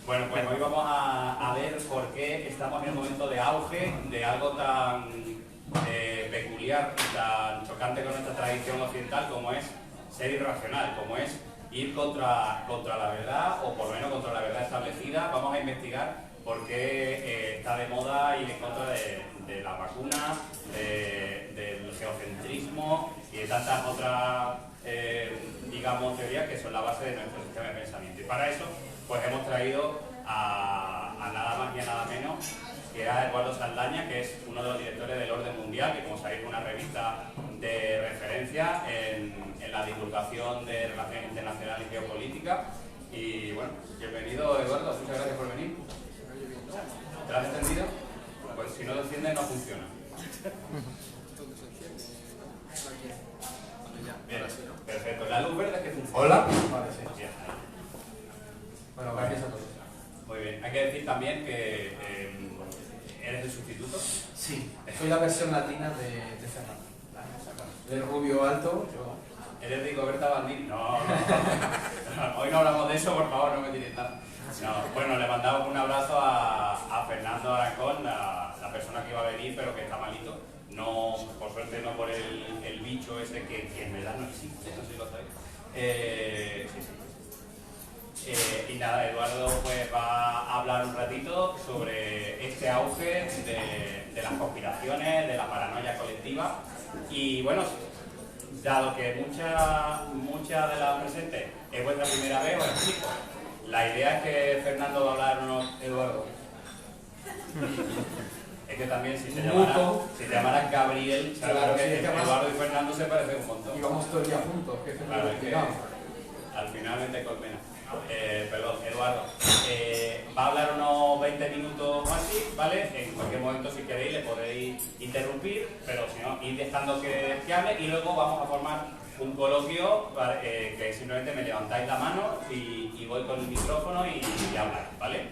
Bueno, pues hoy vamos a ver por qué estamos en un momento de auge de algo tan peculiar y tan chocante con nuestra tradición occidental como es ser irracional, como es ir contra la verdad, o por lo menos contra la verdad establecida. Vamos a investigar por qué está de moda ir en contra de la vacuna, del geocentrismo y de tantas otras digamos, teorías que son la base de nuestro sistema de pensamiento. Y para eso, pues hemos traído a nada más y a nada menos que a Eduardo Saldaña, que es uno de los directores del Orden Mundial, que como sabéis es una revista de referencia en la divulgación de relaciones internacionales y geopolítica. Y bueno, bienvenido Eduardo, muchas gracias por venir. ¿Te lo has entendido? Pues si no lo enciendes no funciona. Bien, perfecto. La luz verde es que funciona. Hola. Vale, sí. Bien. Bueno, gracias a todos. Muy bien. Hay que decir también que eres el sustituto. Sí, soy la versión latina de Fernando. El rubio alto, yo... ¿Eres Rigoberta Bandini? No. Hoy no hablamos de eso, por favor, no me tiréis nada. No. Bueno, le mandamos un abrazo a Fernando Arancón, la persona que iba a venir, pero que está malito. No, por suerte no por el bicho ese que en verdad no existe, no sé si lo sabéis. Sí. Y nada, Eduardo pues va a hablar un ratito sobre este auge de las conspiraciones, de la paranoia colectiva. Y bueno, dado que mucha de las presentes es vuestra primera vez, os explico. La idea es que Fernando va a hablar unos... Eduardo. Es que también si te llamaran Gabriel, ¿sabes? Claro, Que sí, Eduardo y Fernando se parecen un montón. Y vamos todo el día juntos, que es Claro, es que complicado. al final vente colmena. Perdón, Eduardo. Va a hablar unos 20 minutos o así, ¿vale? En cualquier momento, si queréis, le podéis interrumpir, pero si no, ir dejando que hable y luego vamos a formar un coloquio que simplemente me levantáis la mano y voy con el micrófono y hablar, ¿vale?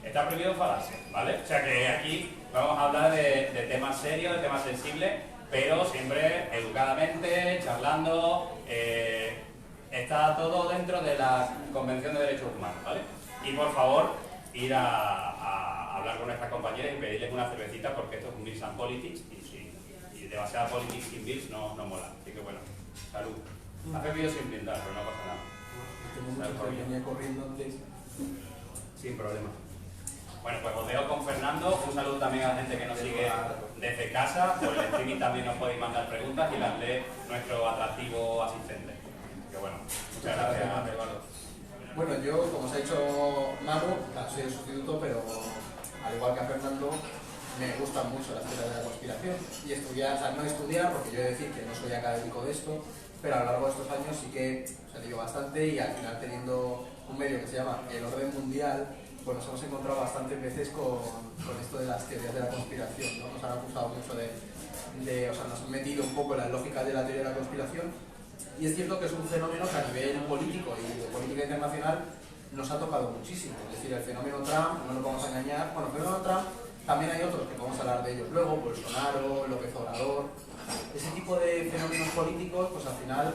Está prohibido enfadarse, ¿vale? O sea que aquí vamos a hablar de temas serios, de temas sensibles, pero siempre educadamente, charlando. Está todo dentro de la Convención de Derechos Humanos, ¿vale? Y por favor, ir a hablar con nuestras compañeras y pedirles una cervecita porque esto es un Beers and Politics y demasiada politics sin beers no mola. Así que bueno, salud. Has bebido sin brindar, pero no pasa nada. Tengo mucho que venía corriendo antes. Sin problema. Bueno, pues os dejo con Fernando. Un saludo también a la gente que nos sigue desde casa. Por el streaming también nos podéis mandar preguntas y las lee nuestro atractivo asistente. Que bueno, muchas gracias, Eduardo. Bueno, yo, como os ha dicho Manu, soy el sustituto, pero al igual que a Fernando, me gustan mucho las teorías de la conspiración. Y estudiar, o sea, no estudiar, porque yo he de decir que no soy académico de esto, pero a lo largo de estos años sí que he leído bastante y al final teniendo un medio que se llama El Orden Mundial, pues nos hemos encontrado bastantes veces con esto de las teorías de la conspiración, ¿no? Nos han acusado mucho o sea, nos han metido un poco en la lógica de la teoría de la conspiración. Y es cierto que es un fenómeno que a nivel político y de política internacional nos ha tocado muchísimo. Es decir, el fenómeno Trump, no nos vamos a engañar. Bueno, el fenómeno Trump, también hay otros que podemos hablar de ellos luego, Bolsonaro, López Obrador. Ese tipo de fenómenos políticos, pues al final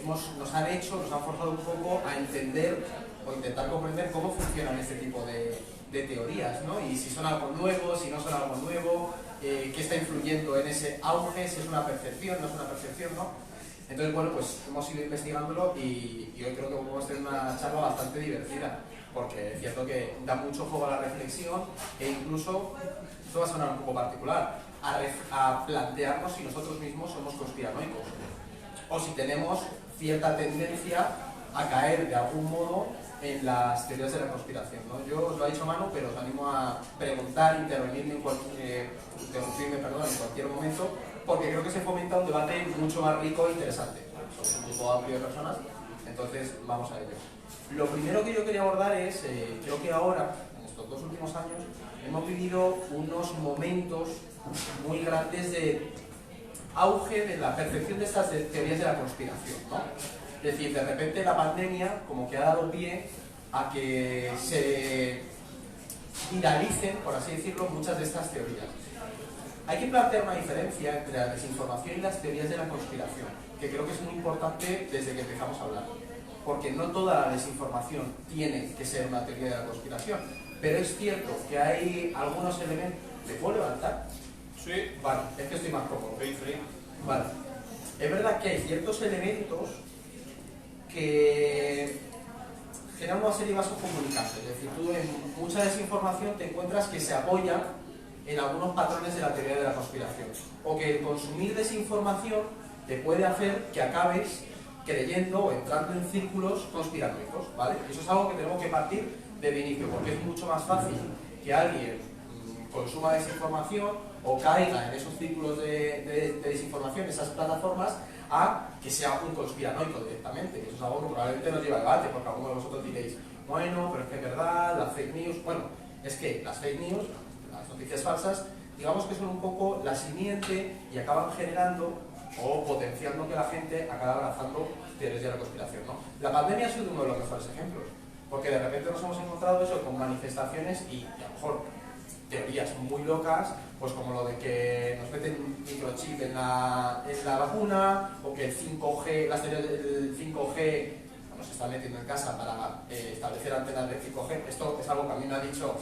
nos han forzado un poco a entender o intentar comprender cómo funcionan este tipo de teorías, ¿no? Y si son algo nuevo, si no son algo nuevo, qué está influyendo en ese auge, si es una percepción, no es una percepción, ¿no? Entonces, bueno, pues hemos ido investigándolo y hoy creo que vamos a tener una charla bastante divertida, porque es cierto que da mucho juego a la reflexión e incluso, esto va a sonar un poco particular, a plantearnos si nosotros mismos somos conspiranoicos o si tenemos cierta tendencia a caer de algún modo en las teorías de la conspiración, ¿no? Yo os lo he dicho Manu, pero os animo a preguntar, interrumpirme en cualquier momento, porque creo que se fomenta un debate mucho más rico e interesante. Somos un grupo amplio de personas, entonces vamos a ello. Lo primero que yo quería abordar es, creo que ahora, en estos 2 últimos años, hemos vivido unos momentos muy grandes de auge de la percepción de estas teorías de la conspiración, ¿no? Es decir, de repente la pandemia como que ha dado pie a que se viralicen, por así decirlo, muchas de estas teorías. Hay que plantear una diferencia entre la desinformación y las teorías de la conspiración, que creo que es muy importante desde que empezamos a hablar. porque no toda la desinformación tiene que ser una teoría de la conspiración, pero es cierto que hay algunos elementos... ¿Me puedo levantar? Sí. Vale, es que estoy más cómodo. Free. Vale. Es verdad que hay ciertos elementos que generan una serie de vasos comunicantes. Es decir, tú en mucha desinformación te encuentras que se apoya en algunos patrones de la teoría de la conspiración. O que el consumir desinformación te puede hacer que acabes creyendo o entrando en círculos conspiranoicos, ¿vale? Eso es algo que tenemos que partir de inicio, porque es mucho más fácil que alguien consuma desinformación o caiga en esos círculos de desinformación, esas plataformas, a que sea un conspiranoico directamente. Eso es algo que probablemente nos lleva a debate, porque algunos de vosotros diréis, bueno, pero es que es verdad, las fake news... Bueno, es que las fake news, las noticias falsas, digamos que son un poco la simiente y acaban generando o potenciando que la gente acabe abrazando teorías de la conspiración, ¿no? La pandemia ha sido uno de los mejores ejemplos, porque de repente nos hemos encontrado eso con manifestaciones y a lo mejor teorías muy locas, pues como lo de que nos meten un microchip en la vacuna, o que el 5G, las teorías del 5G nos están metiendo en casa para establecer antenas de 5G. Esto es algo que a mí me ha dicho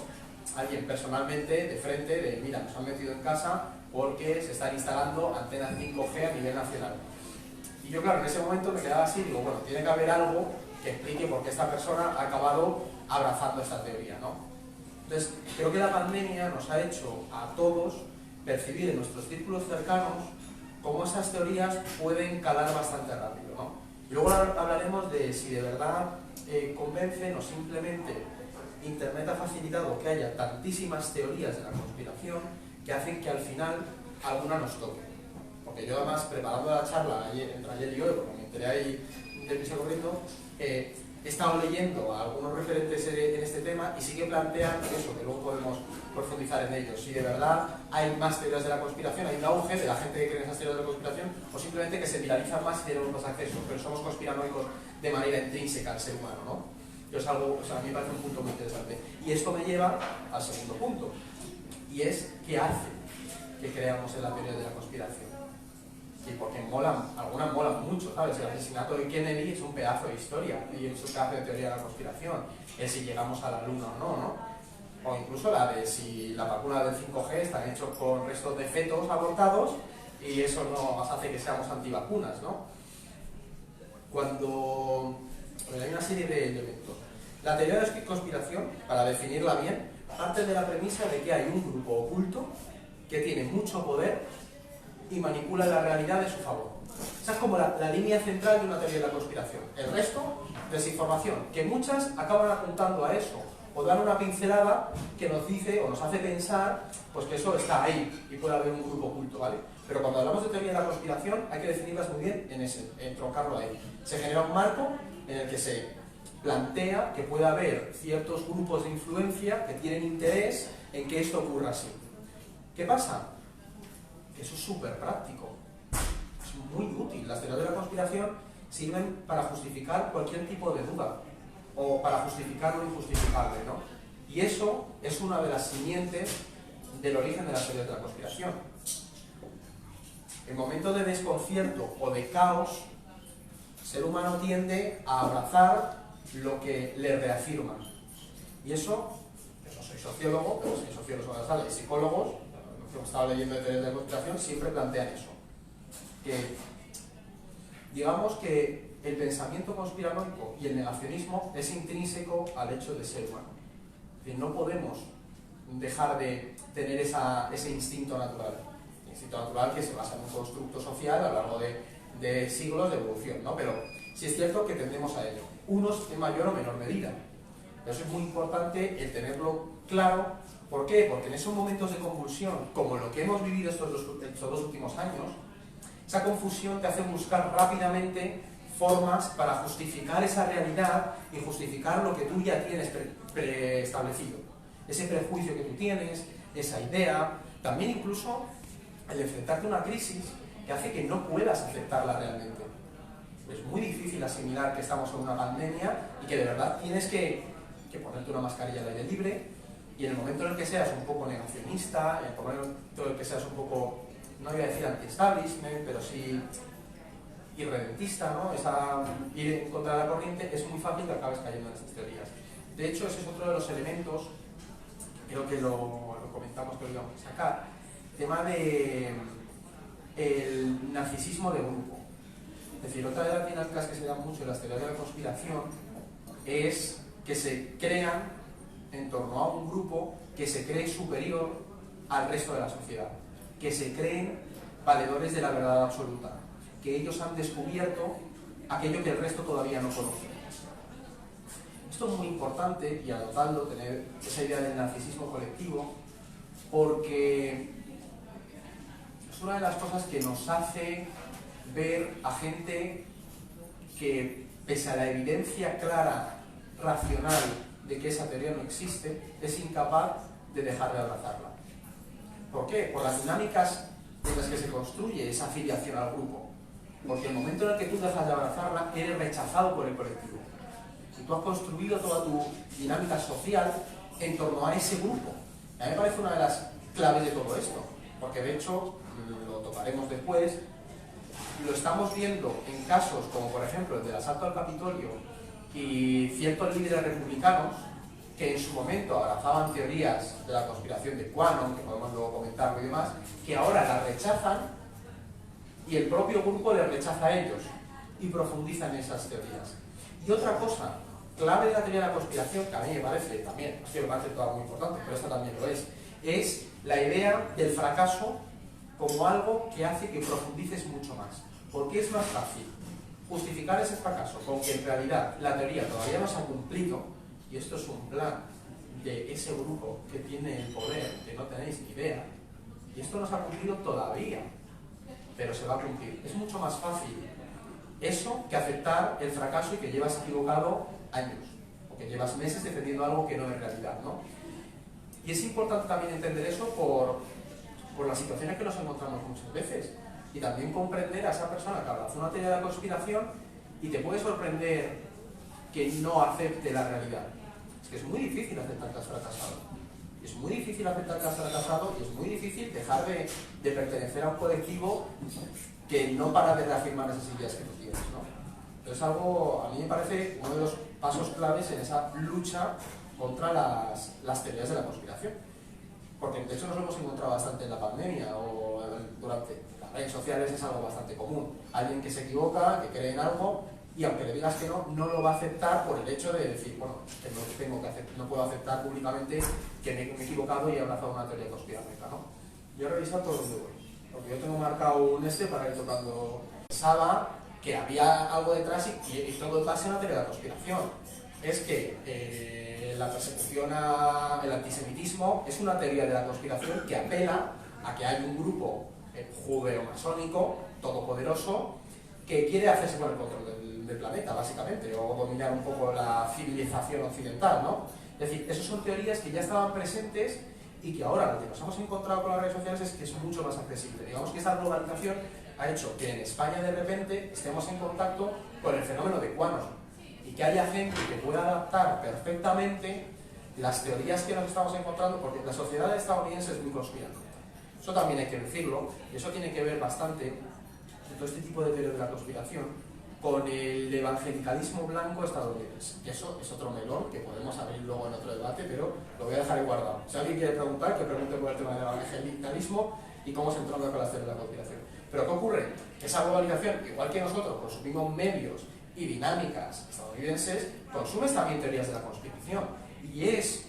alguien personalmente, de frente, de mira, nos han metido en casa porque se están instalando antenas 5G a nivel nacional. Y yo, claro, en ese momento me quedaba así, digo, bueno, tiene que haber algo que explique por qué esta persona ha acabado abrazando esta teoría, ¿no? Entonces, creo que la pandemia nos ha hecho a todos percibir en nuestros círculos cercanos cómo esas teorías pueden calar bastante rápido, ¿no? Y luego hablaremos de si de verdad convencen o simplemente Internet ha facilitado que haya tantísimas teorías de la conspiración que hacen que al final alguna nos toque. Porque yo además, preparando la charla entre ayer y hoy, porque me enteré ahí de prisa corriendo, he estado leyendo a algunos referentes en este tema y sí que plantean eso, que luego podemos profundizar en ello. Si de verdad hay más teorías de la conspiración, hay un auge de la gente que cree en esas teorías de la conspiración, o simplemente que se viralizan más y tenemos más acceso, pero somos conspiranoicos de manera intrínseca al ser humano, ¿no? Y es algo, o sea, a mí me parece un punto muy interesante. Y esto me lleva al segundo punto, y es ¿qué hace que creamos en la teoría de la conspiración? Y porque molan, algunas molan mucho, ¿sabes? El asesinato de Kennedy es un pedazo de historia y es un pedazo de teoría de la conspiración. Es si llegamos a la luna o no, ¿no? O incluso la de si la vacuna del 5G están hechos con restos de fetos abortados y eso nos hace que seamos antivacunas, ¿no? Cuando hay una serie de elementos. La teoría de la conspiración, para definirla bien, parte de la premisa de que hay un grupo oculto que tiene mucho poder y manipula la realidad de su favor. Esa es como la línea central de una teoría de la conspiración. El resto, desinformación, que muchas acaban apuntando a eso, o dan una pincelada que nos dice o nos hace pensar pues que eso está ahí y puede haber un grupo oculto, ¿vale? Pero cuando hablamos de teoría de la conspiración hay que definirlas muy bien en troncarlo ahí. Se genera un marco en el que se plantea que puede haber ciertos grupos de influencia que tienen interés en que esto ocurra así. ¿Qué pasa? Que eso es súper práctico, es muy útil. Las teorías de la conspiración sirven para justificar cualquier tipo de duda o para justificar lo injustificable, ¿no? Y eso es una de las simientes del origen de las teorías de la conspiración. En momentos de desconcierto o de caos, el ser humano tiende a abrazar lo que le reafirman. Y eso, yo no soy sociólogo, pero soy sociólogo de la sala y psicólogos, que hemos estado leyendo de teorías de la conspiración, siempre plantean eso. Que, digamos que el pensamiento conspiranoico y el negacionismo es intrínseco al hecho de ser humano. Es decir, no podemos dejar de tener ese instinto natural. El instinto natural que se basa en un constructo social a lo largo de siglos de evolución, ¿no? Pero sí es cierto que tendemos a ello. Unos en mayor o menor medida. Pero eso es muy importante el tenerlo claro. ¿Por qué? Porque en esos momentos de convulsión, como lo que hemos vivido estos dos últimos años, esa confusión te hace buscar rápidamente formas para justificar esa realidad y justificar lo que tú ya tienes preestablecido. Ese prejuicio que tú tienes, esa idea, también incluso el enfrentarte a una crisis que hace que no puedas aceptarla realmente. Es muy difícil asimilar que estamos en una pandemia y que de verdad tienes que ponerte una mascarilla al aire libre. Y en el momento en el que seas un poco negacionista, en el momento en el que seas un poco, no voy a decir anti-establishment, pero sí irredentista, ¿no? Esa ir en contra de la corriente, es muy fácil que acabes cayendo en esas teorías. De hecho, ese es otro de los elementos, creo que lo comentamos que lo íbamos a sacar, el tema de el narcisismo de grupo. Es decir, otra de las dinámicas que se dan mucho en las teorías de la conspiración es que se crean en torno a un grupo que se cree superior al resto de la sociedad, que se creen valedores de la verdad absoluta, que ellos han descubierto aquello que el resto todavía no conoce. Esto es muy importante, y anotarlo, tener esa idea del narcisismo colectivo, porque es una de las cosas que nos hace ver a gente que, pese a la evidencia clara, racional, de que esa teoría no existe, es incapaz de dejar de abrazarla. ¿Por qué? Por las dinámicas en las que se construye esa afiliación al grupo. Porque el momento en el que tú dejas de abrazarla, eres rechazado por el colectivo. Y tú has construido toda tu dinámica social en torno a ese grupo. A mí me parece una de las claves de todo esto. Porque de hecho, lo tocaremos después, lo estamos viendo en casos como por ejemplo el del asalto al Capitolio y ciertos líderes republicanos que en su momento abrazaban teorías de la conspiración de QAnon, que podemos luego comentarlo y demás, que ahora las rechazan y el propio grupo les rechaza a ellos y profundizan en esas teorías. Y otra cosa, clave de la teoría de la conspiración, que a mí me parece también, es que me parece todo muy importante, pero esta también lo es la idea del fracaso como algo que hace que profundices mucho más. Porque es más fácil justificar ese fracaso con que en realidad la teoría todavía no se ha cumplido, y esto es un plan de ese grupo que tiene el poder, que no tenéis ni idea, y esto no se ha cumplido todavía, pero se va a cumplir. Es mucho más fácil eso que aceptar el fracaso y que llevas equivocado años, o que llevas meses defendiendo algo que no es realidad, ¿no? Y es importante también entender eso por las situaciones que nos encontramos muchas veces, y también comprender a esa persona que abraza una teoría de la conspiración y te puede sorprender que no acepte la realidad. Es que es muy difícil aceptar que has fracasado. Es muy difícil aceptar que has fracasado y es muy difícil dejar de pertenecer a un colectivo que no para de reafirmar esas ideas que tú tienes, ¿no? Entonces algo, a mí me parece uno de los pasos claves en esa lucha contra las teorías de la conspiración. Porque de hecho nos lo hemos encontrado bastante en la pandemia o durante las redes sociales, es algo bastante común. Alguien que se equivoca, que cree en algo y aunque le digas que no, no lo va a aceptar por el hecho de decir, bueno, no puedo aceptar públicamente que me he equivocado y he abrazado una teoría conspiranoica, ¿no? Yo he revisado todo donde voy, porque yo tengo marcado un para ir tocando. Pensaba que había algo detrás y todo en base a una teoría de la conspiración. Es que la persecución el antisemitismo es una teoría de la conspiración que apela a que hay un grupo judeo-masónico todopoderoso que quiere hacerse con el control del planeta, básicamente, o dominar un poco la civilización occidental, ¿no? Es decir, esas son teorías que ya estaban presentes y que ahora lo que nos hemos encontrado con las redes sociales es que es mucho más accesible. Digamos que esta globalización ha hecho que en España de repente estemos en contacto con el fenómeno de QAnon y que haya gente que pueda adaptar perfectamente las teorías que nos estamos encontrando, porque la sociedad estadounidense es muy conspiranoica. Eso también hay que decirlo, y eso tiene que ver bastante, de todo este tipo de teorías de la conspiración, con el evangelicalismo blanco estadounidense. Y eso es otro melón que podemos abrir luego en otro debate, pero lo voy a dejar ahí guardado. Si alguien quiere preguntar, que pregunte por el tema del evangelicalismo y cómo se entronca con las teorías de la conspiración. Pero ¿qué ocurre? Esa globalización, igual que nosotros consumimos medios y dinámicas estadounidenses, consumes también teorías de la conspiración. Y es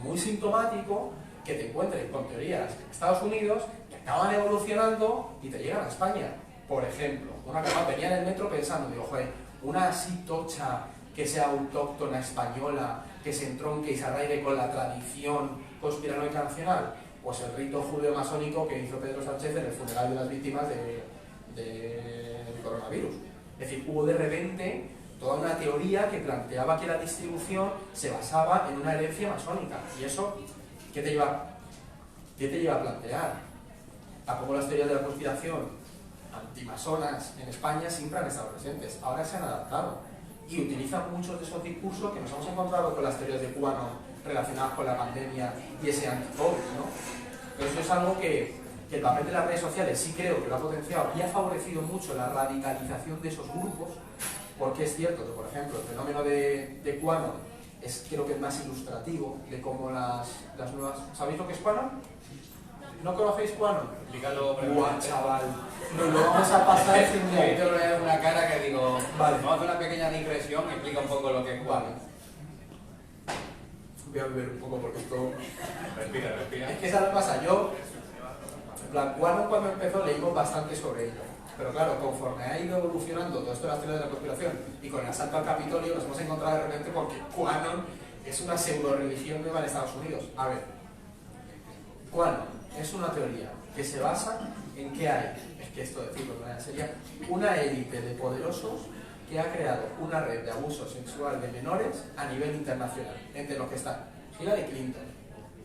muy sintomático que te encuentres con teorías en Estados Unidos que acaban evolucionando y te llegan a España. Por ejemplo, una que venía en el metro pensando, digo, joder, una así tocha que sea autóctona española, que se entronque y se arraigue con la tradición conspiranoica nacional, pues el rito judeo-masónico que hizo Pedro Sánchez en el funeral de las víctimas del coronavirus. Es decir, hubo de repente toda una teoría que planteaba que la distribución se basaba en una herencia masónica. Y eso, ¿qué te lleva a plantear? Tampoco las teorías de la conspiración antimasonas en España siempre han estado presentes. Ahora se han adaptado y utilizan muchos de esos discursos que nos hemos encontrado con las teorías de QAnon relacionadas con la pandemia y ese anti-COVID, ¿no? Pero eso es algo que que el papel de las redes sociales sí creo que lo ha potenciado y ha favorecido mucho la radicalización de esos grupos, porque es cierto que, por ejemplo, el fenómeno de QAnon creo que es más ilustrativo de cómo las nuevas... ¿Sabéis lo que es QAnon? ¿No conocéis QAnon? Explícalo ¡Guau, chaval! Nos lo vamos a pasar genial. Yo le veo una cara que digo, Vale. vamos a hacer una pequeña digresión y explica un poco lo que es QAnon. Voy a beber un poco porque esto... Respira, respira. Es que ¿sabes lo que pasa? Yo, en plan, QAnon cuando empezó leímos bastante sobre ello. Pero claro, conforme ha ido evolucionando todo esto de las teorías de la conspiración y con el asalto al Capitolio nos hemos encontrado de repente porque QAnon es una pseudo-religión nueva en Estados Unidos. A ver, QAnon es una teoría que se basa en que hay, es que esto decirlo de manera seria, una élite de poderosos que ha creado una red de abuso sexual de menores a nivel internacional, entre los que están Hillary Clinton,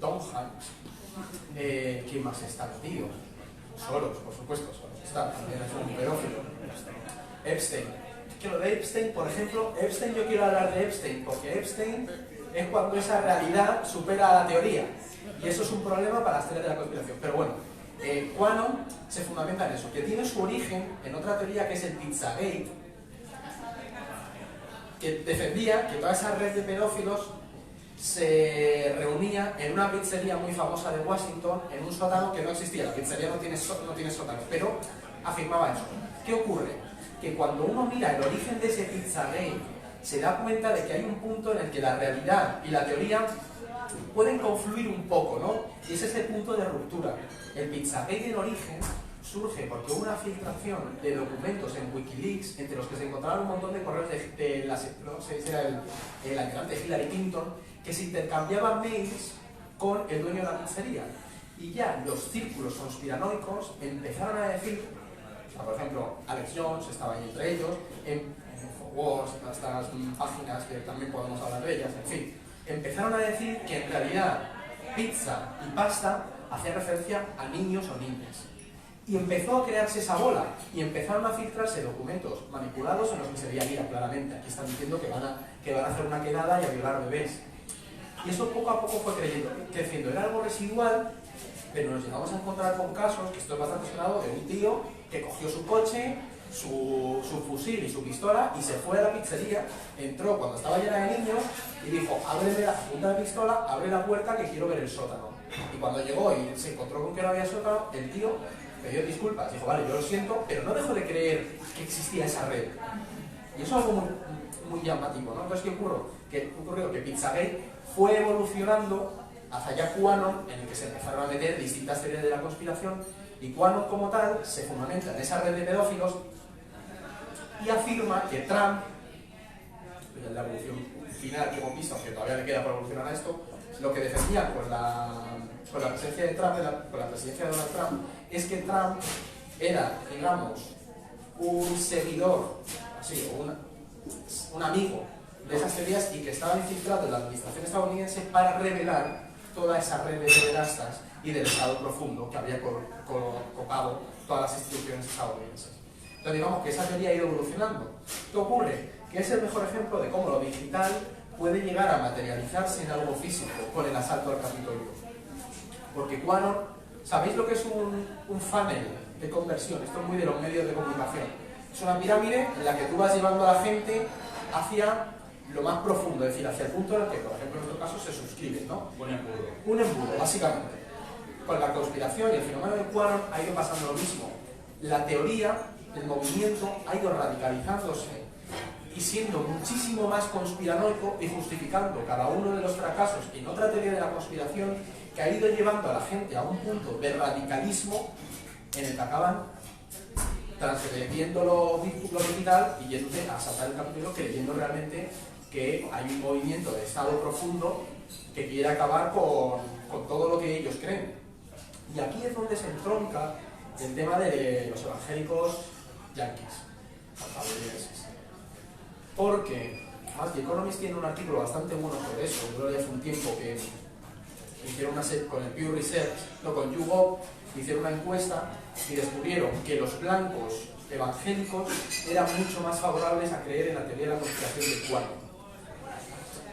Tom Hanks, ¿quién más está metido? Soros, por supuesto, Soros está, también es un pedófilo. Epstein. Es que lo de Epstein, por ejemplo, yo quiero hablar de Epstein, porque Epstein es cuando esa realidad supera la teoría. Y eso es un problema para las teorías de la conspiración. Pero bueno, QAnon se fundamenta en eso, que tiene su origen en otra teoría que es el Pizzagate, que defendía que toda esa red de pedófilos se reunía en una pizzería muy famosa de Washington, en un sótano que no existía. La pizzería no tiene sótano, pero afirmaba eso. ¿Qué ocurre? Que cuando uno mira el origen de ese Pizzagate, se da cuenta de que hay un punto en el que la realidad y la teoría pueden confluir un poco, ¿no? Y es ese punto de ruptura. El Pizzagate en origen surge porque hubo una filtración de documentos en Wikileaks, entre los que se encontraron un montón de correos de no sé si era el almirante Hillary Clinton, que se intercambiaban mails con el dueño de la pizzería. Y ya los círculos conspiranoicos empezaron a decir, o sea, por ejemplo, Alex Jones estaba ahí entre ellos, en Infowars, estas páginas que también podemos hablar de ellas, en fin, empezaron a decir que en realidad pizza y pasta hacía referencia a niños o niñas. Y empezó a crearse esa bola y empezaron a filtrarse documentos manipulados en los que se veía, mira, claramente, aquí están diciendo que van a hacer una quedada y a violar bebés. Y eso poco a poco fue creciendo. Era algo residual, pero nos llegamos a encontrar con casos, que esto es bastante sonado, de un tío que cogió su coche, su fusil y su pistola y se fue a la pizzería, entró cuando estaba llena de niños y dijo, ábreme la punta de la pistola, abre la puerta que quiero ver el sótano. Y cuando llegó y se encontró con que no había sótano, el tío pidió disculpas, dijo, vale, yo lo siento, pero no dejó de creer que existía esa red. Y eso es algo muy llamativo, ¿no? Entonces, ¿qué ocurrió? Que Pizzagate fue evolucionando hacia ya QAnon, en el que se empezaron a meter distintas teorías de la conspiración, y QAnon como tal se fundamenta en esa red de pedófilos y afirma que Trump, la evolución final que hemos visto, aunque todavía le queda por evolucionar a esto, lo que defendía con la presencia de Trump, con la presidencia de Donald Trump, es que Trump era, digamos, un seguidor, así, o un amigo de esas teorías y que estaba infiltrado en la administración estadounidense para revelar toda esa red de pederastas y del Estado profundo que había copado todas las instituciones estadounidenses. Entonces digamos que esa teoría ha ido evolucionando. ¿Qué ocurre? Que es el mejor ejemplo de cómo lo digital puede llegar a materializarse en algo físico con el asalto al Capitolio. Porque QAnon, ¿sabéis lo que es un funnel de conversión? Esto es muy de los medios de comunicación. Es una pirámide en la que tú vas llevando a la gente hacia lo más profundo, es decir, hacia el punto en el que, por ejemplo, en nuestro caso se suscribe, ¿no? Un embudo. Un embudo, básicamente. Con la conspiración y el fenómeno de QAnon ha ido pasando lo mismo. La teoría, el movimiento, ha ido radicalizándose y siendo muchísimo más conspiranoico y justificando cada uno de los fracasos en otra teoría de la conspiración que ha ido llevando a la gente a un punto de radicalismo en el que acaban transgrediendo lo digital y yéndose a asaltar el Capitolio creyendo realmente que hay un movimiento de Estado profundo que quiere acabar con todo lo que ellos creen. Y aquí es donde se entronca el tema de los evangélicos yanquis, estadounidenses. Porque, además, The Economist tiene un artículo bastante bueno sobre eso. Yo lo leí hace un tiempo que hicieron con el Pew Research, con YouGov, hicieron una encuesta y descubrieron que los blancos evangélicos eran mucho más favorables a creer en la teoría de la conspiración de QAnon.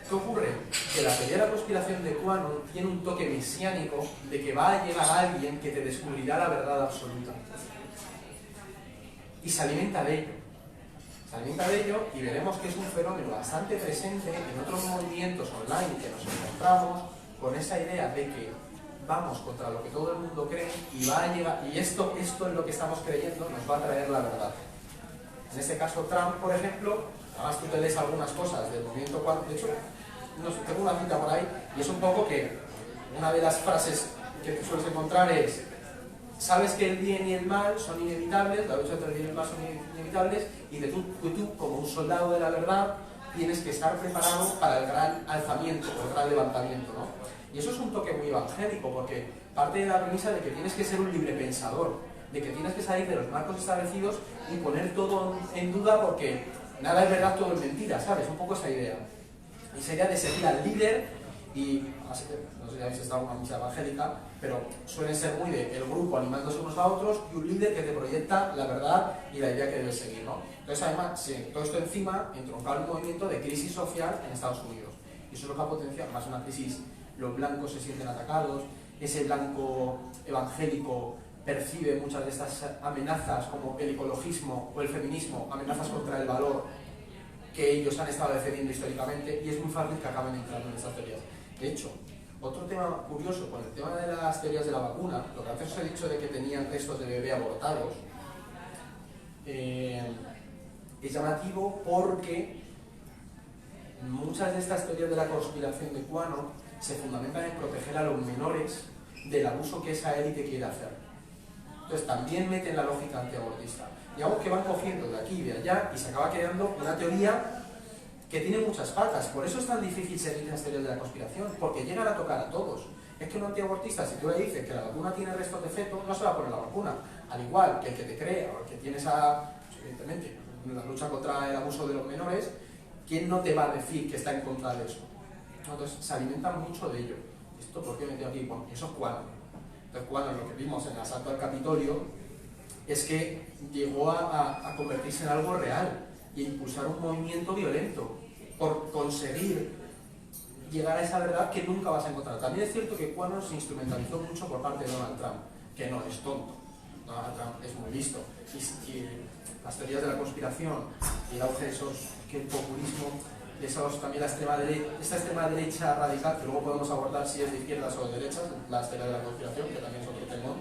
¿Qué ocurre? Que la teoría de la conspiración de QAnon tiene un toque mesiánico de que va a llegar alguien que te descubrirá la verdad absoluta. Y se alimenta de ello. Se alimenta de ello y veremos que es un fenómeno bastante presente en otros movimientos online que nos encontramos con esa idea de que vamos contra lo que todo el mundo cree y va a llegar, y esto es lo que estamos creyendo, nos va a traer la verdad. En este caso Trump, por ejemplo, además tú te lees algunas cosas del movimiento QAnon, de hecho, no sé, tengo una cita por ahí, y es un poco que una de las frases que te sueles encontrar es: sabes que el bien y el mal son inevitables, la lucha entre el bien y el mal son inevitables, y tú, como un soldado de la verdad, tienes que estar preparado para el gran alzamiento, o el gran levantamiento, ¿no? Y eso es un toque muy evangélico, porque parte de la premisa de que tienes que ser un libre pensador, de que tienes que salir de los marcos establecidos y poner todo en duda, porque nada es verdad, todo es mentira, ¿sabes? Un poco esa idea. Y esa idea de seguir al líder, y no sé si habéis estado en una misa evangélica, pero suelen ser muy de el grupo animándose unos a otros y un líder que te proyecta la verdad y la idea que debes seguir, ¿no? Entonces, además, sí, todo esto encima entroncaba un movimiento de crisis social en Estados Unidos. Y eso es lo que ha potenciado más una crisis. Los blancos se sienten atacados, ese blanco evangélico percibe muchas de estas amenazas como el ecologismo o el feminismo, amenazas contra el valor que ellos han estado defendiendo históricamente, y es muy fácil que acaben entrando en estas teorías. De hecho, otro tema curioso con el tema de las teorías de la vacuna, lo que antes os he dicho de que tenían restos de bebé abortados, es llamativo porque muchas de estas teorías de la conspiración de QAnon se fundamentan en proteger a los menores del abuso que esa élite quiere hacer. Entonces también meten la lógica antiabortista. Digamos que van cogiendo de aquí y de allá y se acaba creando una teoría que tiene muchas patas. Por eso es tan difícil seguir las teorías de la conspiración, porque llegan a tocar a todos. Es que un antiabortista, si tú le dices que la vacuna tiene restos de feto, no se va a poner la vacuna. Al igual que el que te cree o el que tiene esa, evidentemente, la lucha contra el abuso de los menores, ¿quién no te va a decir que está en contra de eso? Entonces se alimentan mucho de ello. ¿Esto por qué me metido aquí? Bueno, eso es QAnon. Entonces QAnon, lo que vimos en el asalto al Capitolio, es que llegó a convertirse en algo real y impulsar un movimiento violento por conseguir llegar a esa verdad que nunca vas a encontrar. También es cierto que QAnon se instrumentalizó mucho por parte de Donald Trump, que no es tonto. Donald Trump es muy listo. Y las teorías de la conspiración y el auge de esos, que el populismo, también esta extrema derecha radical, que luego podemos abordar si es de izquierdas o de derechas, la teoría de la conspiración, que también es otro tema.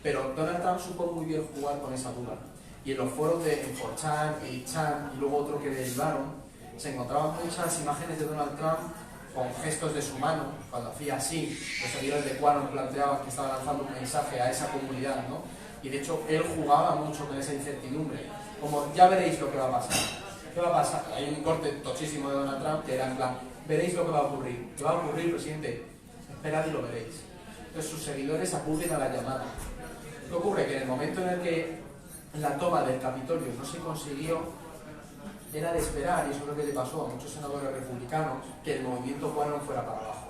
Pero Donald Trump supo muy bien jugar con esa duda. Y en los foros de 4chan, 8chan y luego otro que derivaron, se encontraban muchas imágenes de Donald Trump con gestos de su mano, cuando hacía así. Los seguidores de QAnon planteaban que estaba lanzando un mensaje a esa comunidad, ¿no? Y de hecho él jugaba mucho con esa incertidumbre, como ya veréis lo que va a pasar. ¿Qué va a pasar? Hay un corte tochísimo de Donald Trump que era en plan, veréis lo que va a ocurrir. ¿Qué va a ocurrir, presidente? Esperad y lo veréis. Entonces sus seguidores acuden a la llamada. ¿Qué ocurre? Que en el momento en el que la toma del Capitolio no se consiguió, era de esperar, y eso es lo que le pasó a muchos senadores republicanos, que el movimiento QAnon fuera para abajo.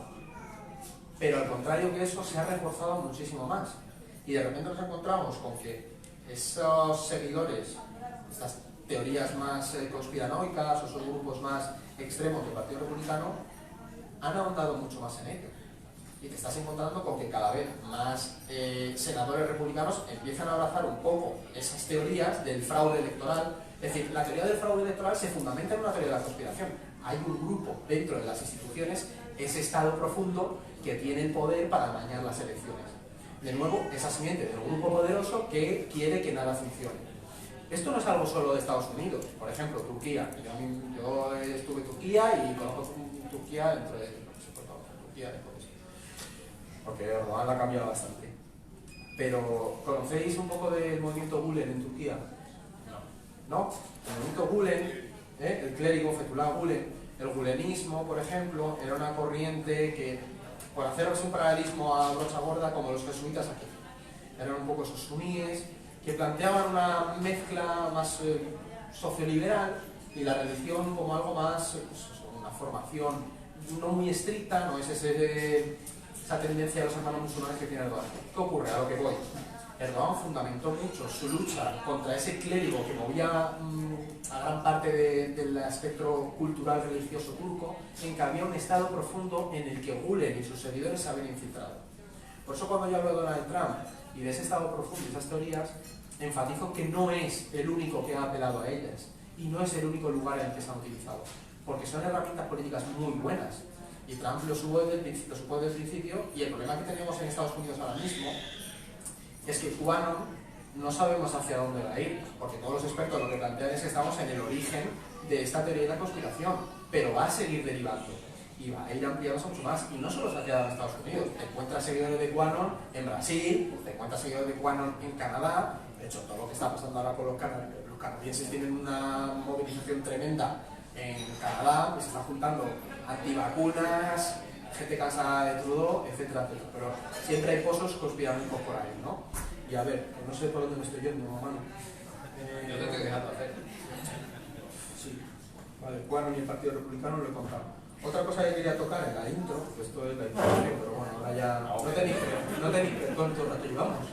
Pero al contrario que eso, se ha reforzado muchísimo más. Y de repente nos encontramos con que esos seguidores, estas teorías más conspiranoicas o esos grupos más extremos del Partido Republicano, han ahondado mucho más en ello. Y te estás encontrando con que cada vez más senadores republicanos empiezan a abrazar un poco esas teorías del fraude electoral. Es decir, la teoría del fraude electoral se fundamenta en una teoría de la conspiración. Hay un grupo dentro de las instituciones, ese Estado profundo, que tiene el poder para amañar las elecciones. De nuevo, esa simiente del grupo poderoso que quiere que nada funcione. Esto no es algo solo de Estados Unidos. Por ejemplo, Turquía. Yo estuve en Turquía y conozco Turquía porque Erdogan la ha cambiado bastante. Pero, ¿conocéis un poco del movimiento Gülen en Turquía? ¿No? El movimiento Gülen, el clérigo Fethullah Gülen, el gülenismo, por ejemplo, era una corriente que, por haceros un paralelismo a brocha gorda, como los jesuitas aquí, eran un poco esos suníes que planteaban una mezcla más socioliberal y la religión como algo más, una formación no muy estricta, no es esa tendencia de los hermanos musulmanes que tiene Erdogan. ¿Qué ocurre? A lo que voy. Erdogan fundamentó mucho su lucha contra ese clérigo que movía a gran parte del espectro cultural religioso turco, en que había un estado profundo en el que Gülen y sus seguidores se habían infiltrado. Por eso cuando yo hablo de Donald Trump y de ese estado profundo y esas teorías, enfatizo que no es el único que ha apelado a ellas y no es el único lugar en el que se han utilizado, porque son herramientas políticas muy buenas y Trump lo supo desde el principio, y el problema que tenemos en Estados Unidos ahora mismo es que QAnon no sabemos hacia dónde va a ir, porque todos los expertos lo que plantean es que estamos en el origen de esta teoría de la conspiración, pero va a seguir derivando y va a ir ampliándose mucho más, y no solo se ha quedado en Estados Unidos, te encuentras seguidores de QAnon en Brasil, te encuentras seguidores de QAnon en Canadá. De hecho, todo lo que está pasando ahora con los canadienses tienen una movilización tremenda en Canadá, que se está juntando antivacunas, gente cansada de Trudeau, etcétera, etcétera. Pero siempre hay pozos conspiranoicos por ahí, ¿no? Y a ver, que no sé por dónde me estoy yendo, mano. Yo te estoy dejando hacer. Sí, vale, QAnon y el Partido Republicano lo he contado. Otra cosa que quería tocar en la intro, que esto es la introducción, pero bueno, ahora ya no tenéis que cuánto rato llevamos.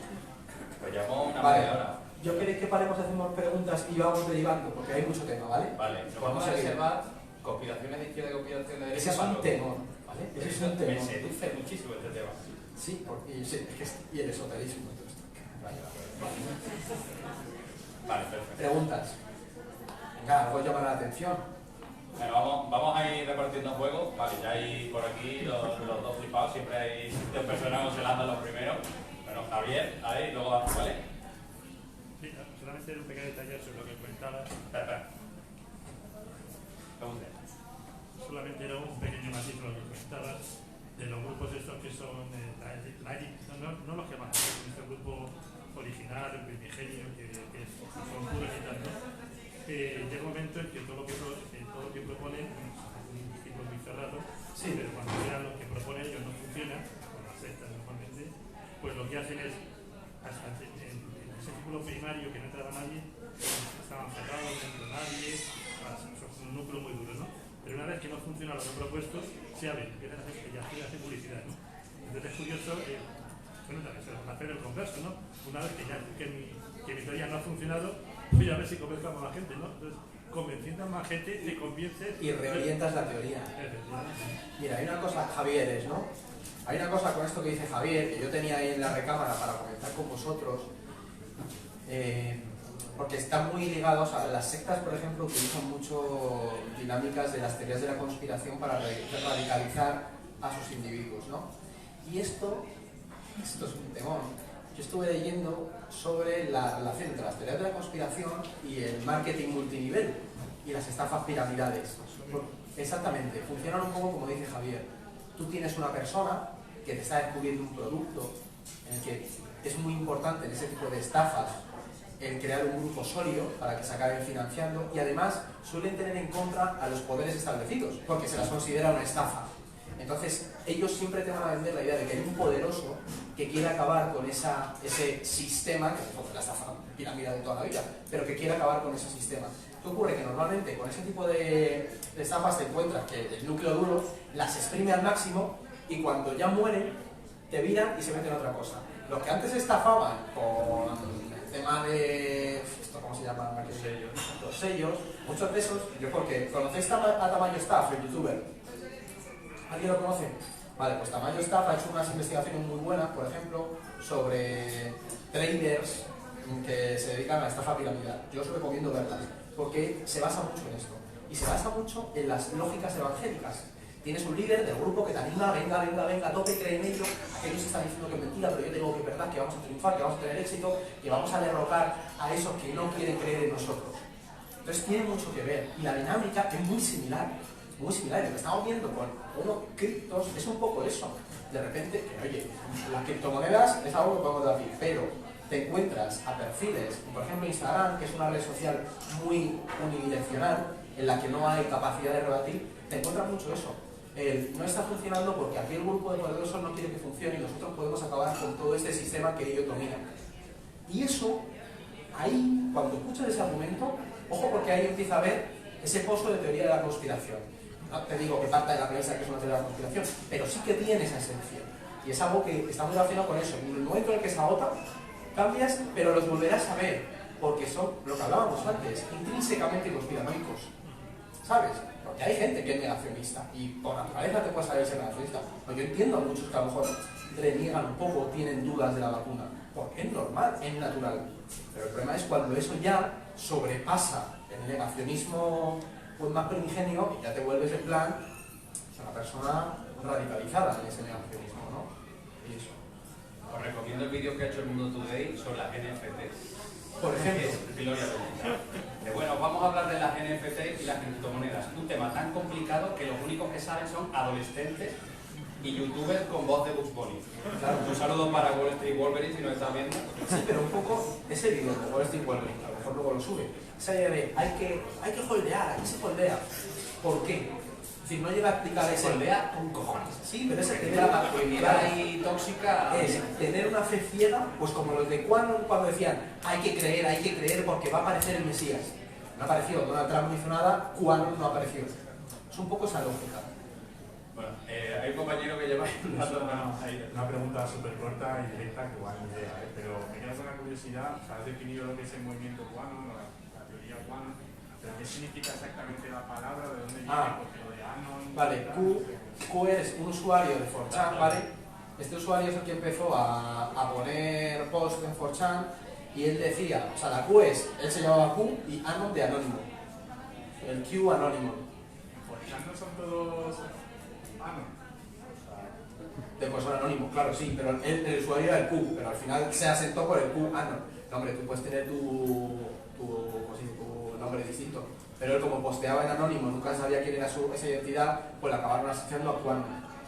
Pues llevamos una Vale. media hora. Yo queréis que paremos, hacemos preguntas y vamos derivando, porque hay mucho tema, ¿vale? Vale, nos vamos a reservar conspiraciones de izquierda y conspiraciones de derecha. Ese es un temor, ¿vale? Ese es un Me temor. seduce muchísimo este tema. Sí, y el esoterismo. Vale, perfecto. Preguntas. Venga, os llama la atención. Bueno, vamos a ir repartiendo juegos. Vale, ya hay por aquí los dos flipados. Siempre hay dos personas que se lanzan los primeros. Bueno, Javier, ahí, luego vas, ¿vale? Sí, solamente un pequeño detalle sobre lo que comentabas. Espera. Pregunta. Solamente era un pequeño matiz sobre lo que comentabas de los grupos estos que son no los que más, este grupo original, el primigenio, que son puros y tanto. Llega un momento en que todo lo que proponen es un tipo muy cerrado, Sí. pero cuando vean lo que proponen ellos no funciona, con las sectas normalmente, pues lo que hacen es, hasta en ese círculo primario que no entraba nadie, estaban cerrados, no entró nadie, son un núcleo muy duro, ¿no? Pero una vez que no funciona lo que han propuesto, se abren, empiezan a hacer publicidad, ¿no? Entonces es curioso, bueno, también se va a hacer el converso, ¿no? Una vez que mi teoría no ha funcionado, voy a ver si convenzco a más gente, ¿no? Entonces, convenciendo a más gente, te convences... Y reorientas la teoría. Mira, hay una cosa, Javieres, ¿no? Hay una cosa con esto que dice Javier, que yo tenía ahí en la recámara para comentar con vosotros, porque están muy ligados a las sectas, por ejemplo, utilizan mucho dinámicas de las teorías de la conspiración para radicalizar a sus individuos, ¿no? Y esto es un temor. Yo estuve leyendo sobre la relación entre las teorías de la conspiración y el marketing multinivel y las estafas piramidales. Exactamente, funcionan un poco como dice Javier. Tú tienes una persona que te está descubriendo un producto en el que es muy importante en ese tipo de estafas el crear un grupo sólido para que se acaben financiando, y además suelen tener en contra a los poderes establecidos porque se las considera una estafa. Entonces ellos siempre te van a vender la idea de que hay un poderoso que quiere acabar con ese sistema, que es la estafa pirámide de toda la vida, pero que quiere acabar con ese sistema. ¿Qué ocurre? Que normalmente con ese tipo de estafas te encuentras que el núcleo duro las exprime al máximo, y cuando ya mueren te viran y se meten otra cosa. Los que antes estafaban con el tema de... ¿cómo se llama? Los sellos, muchos de esos, yo porque conocéis a Tamayo Staff, el youtuber. ¿Alguien lo conoce? Vale, pues Tamayo Staff ha hecho unas investigaciones muy buenas, por ejemplo, sobre traders que se dedican a la estafa piramidal. Yo os recomiendo verlas, porque se basa mucho en esto. Y se basa mucho en las lógicas evangélicas. Tienes un líder del grupo que te anima, venga, a tope, cree en ello. Aquellos están diciendo que es mentira, pero yo tengo que verdad, que vamos a triunfar, que vamos a tener éxito, que vamos a derrocar a esos que no quieren creer en nosotros. Entonces tiene mucho que ver, y la dinámica es muy similar. Muy similar, lo que estamos viendo con unos criptos es un poco eso. De repente, que oye, las criptomonedas es algo que podemos decir, pero te encuentras a perfiles, por ejemplo Instagram, que es una red social muy unidireccional, en la que no hay capacidad de rebatir, te encuentras mucho eso. No está funcionando porque aquí el grupo de poderosos no quiere que funcione, y nosotros podemos acabar con todo este sistema que ellos dominan. Y eso, ahí, cuando escuchas ese argumento, ojo, porque ahí empieza a haber ese pozo de teoría de la conspiración. No te digo que parta de la premisa que es una teoría de la conspiración, pero sí que tiene esa esencia. Y es algo que está muy relacionado con eso. En el momento en el que se agota, cambias, pero los volverás a ver, porque son, lo que hablábamos antes, intrínsecamente conspiranoicos, ¿sabes? Porque hay gente que es negacionista, y por naturaleza te puedes saber ser negacionista. Pues yo entiendo a muchos que a lo mejor reniegan un poco, tienen dudas de la vacuna, porque es normal, es natural. Pero el problema es cuando eso ya sobrepasa el negacionismo pues, más primigenio, y ya te vuelves en plan una persona radicalizada en ese negacionismo, ¿no? Y eso. Os recomiendo el vídeo que ha hecho el Mundo Today sobre las NFT. Por ejemplo. Bueno, vamos a hablar de las NFT y las criptomonedas. Un tema tan complicado que los únicos que saben son adolescentes y youtubers con voz de Bugs Bunny. Claro. Un saludo para Wall Street Wolverine si nos está viendo. Sí, pero un poco ese vídeo de Wall Street Wolverine, a lo mejor luego lo sube. Esa idea de hay que holdear, aquí se holdea. ¿Por qué? Es decir, no llega a explicar ese Holdea con cojones. Sí, pero ese Porque tener la masculinidad ahí tóxica es tener una fe ciega, pues como los de Quanon cuando decían hay que creer porque va a aparecer el Mesías. No ha aparecido, Donald Trump no hizo nada, Quanon no apareció. Es un poco esa lógica. Bueno, hay un compañero que lleva Hay una pregunta súper corta y directa que igual no idea, pero me queda con la curiosidad. ¿Has definido lo que es el movimiento Quanon, la teoría Quanon? ¿Pero qué significa exactamente la palabra? ¿De dónde viene? Porque lo de Anon... Vale, Q es un usuario de 4chan, ¿vale? Este usuario es el que empezó a poner post en 4chan y él decía, o sea, la Q es, él se llamaba Q y Anon de anónimo. El Q anónimo. ¿4chan no son todos Anon? De persona anónimo, claro, sí, pero el usuario era el Q, pero al final se asentó por el Q anon. No, hombre, tú puedes tener tu nombre distinto, pero él como posteaba en anónimo, nunca sabía quién era esa identidad, pues la acabaron asociando a Quanon.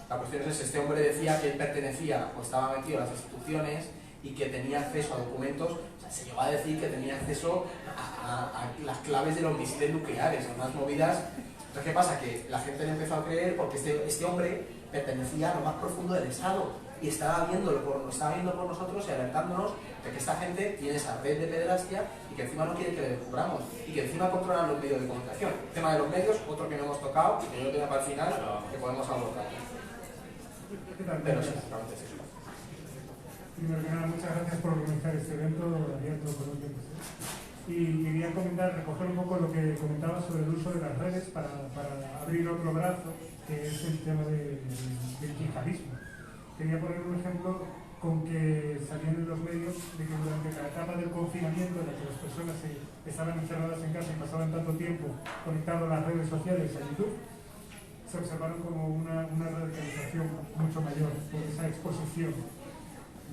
La cuestión es que este hombre decía que él pertenecía o estaba metido en las instituciones y que tenía acceso a documentos, o sea, se llegó a decir que tenía acceso a las claves de los misiles nucleares, a unas movidas. Entonces, ¿qué pasa? Que la gente le empezó a creer porque este hombre pertenecía a lo más profundo del Estado y estaba viendo por nosotros y alertándonos de que esta gente tiene esa red de pederastia y que encima no quiere que le descubramos y que encima controlan los medios de comunicación. El tema de los medios, otro que no hemos tocado y que yo lo tengo para el final, que podemos abordar. Pero sí, básicamente es eso. Primero que nada, muchas gracias por organizar este evento abierto con los oyentes. Y quería recoger un poco lo que comentaba sobre el uso de las redes para abrir otro brazo, que es el tema del yihadismo. Quería poner un ejemplo con que salían en los medios de que durante la etapa del confinamiento, en la que las personas estaban encerradas en casa y pasaban tanto tiempo conectados a las redes sociales, a YouTube, se observaron como una radicalización mucho mayor por esa exposición.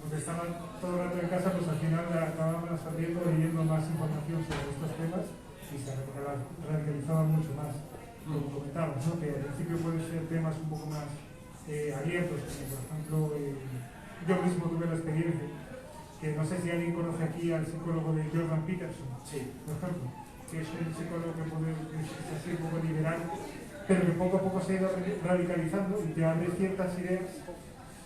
Porque estaban todo el rato en casa, pues al final acababan absorbiendo, leyendo más información sobre estos temas y se radicalizaban mucho más. Como comentábamos, ¿no? Que al principio pueden ser temas un poco más abiertos, como por ejemplo, yo mismo tuve la experiencia, que no sé si alguien conoce aquí al psicólogo de Jordan Peterson, Sí. por ejemplo, que es un psicólogo que es así un poco liberal, pero que poco a poco se ha ido radicalizando y te abre ciertas ideas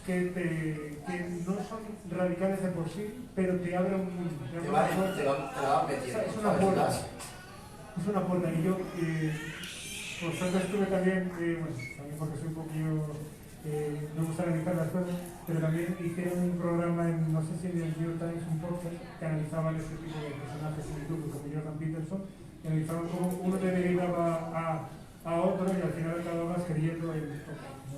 que no son radicales de por sí, pero te abre un mundo. Te la van metiendo. Es una puerta. Es una puerta. Y yo, por suerte, estuve también, bueno, también porque soy un poquillo, me gusta analizar las cosas, pero también hicieron un programa en, no sé si en el New York Times, un podcast, que analizaban este tipo de personajes en YouTube, como Jordan Peterson, que analizaban cómo uno le derivaba a otro y al final acababas creyendo en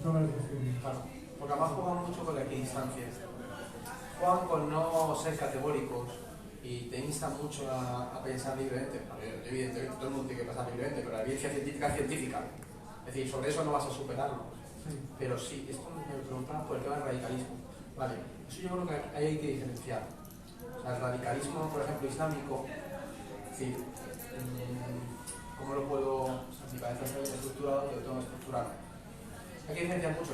todas las teorías. Claro, porque además juegan mucho con la equidistancia. Juegan con no ser categóricos y te instan mucho a pensar libremente. Evidentemente todo el mundo tiene que pensar libremente, pero la evidencia científica es científica. Es decir, sobre eso no vas a superarlo. Sí. Pero sí, esto me preguntaba por el tema del radicalismo. Vale, eso yo creo que ahí hay que diferenciar. O sea, el radicalismo, por ejemplo, islámico, es decir, ¿cómo lo puedo? O sea, mi cabeza está bien estructurado, yo lo tengo estructurado. Hay que diferenciar mucho.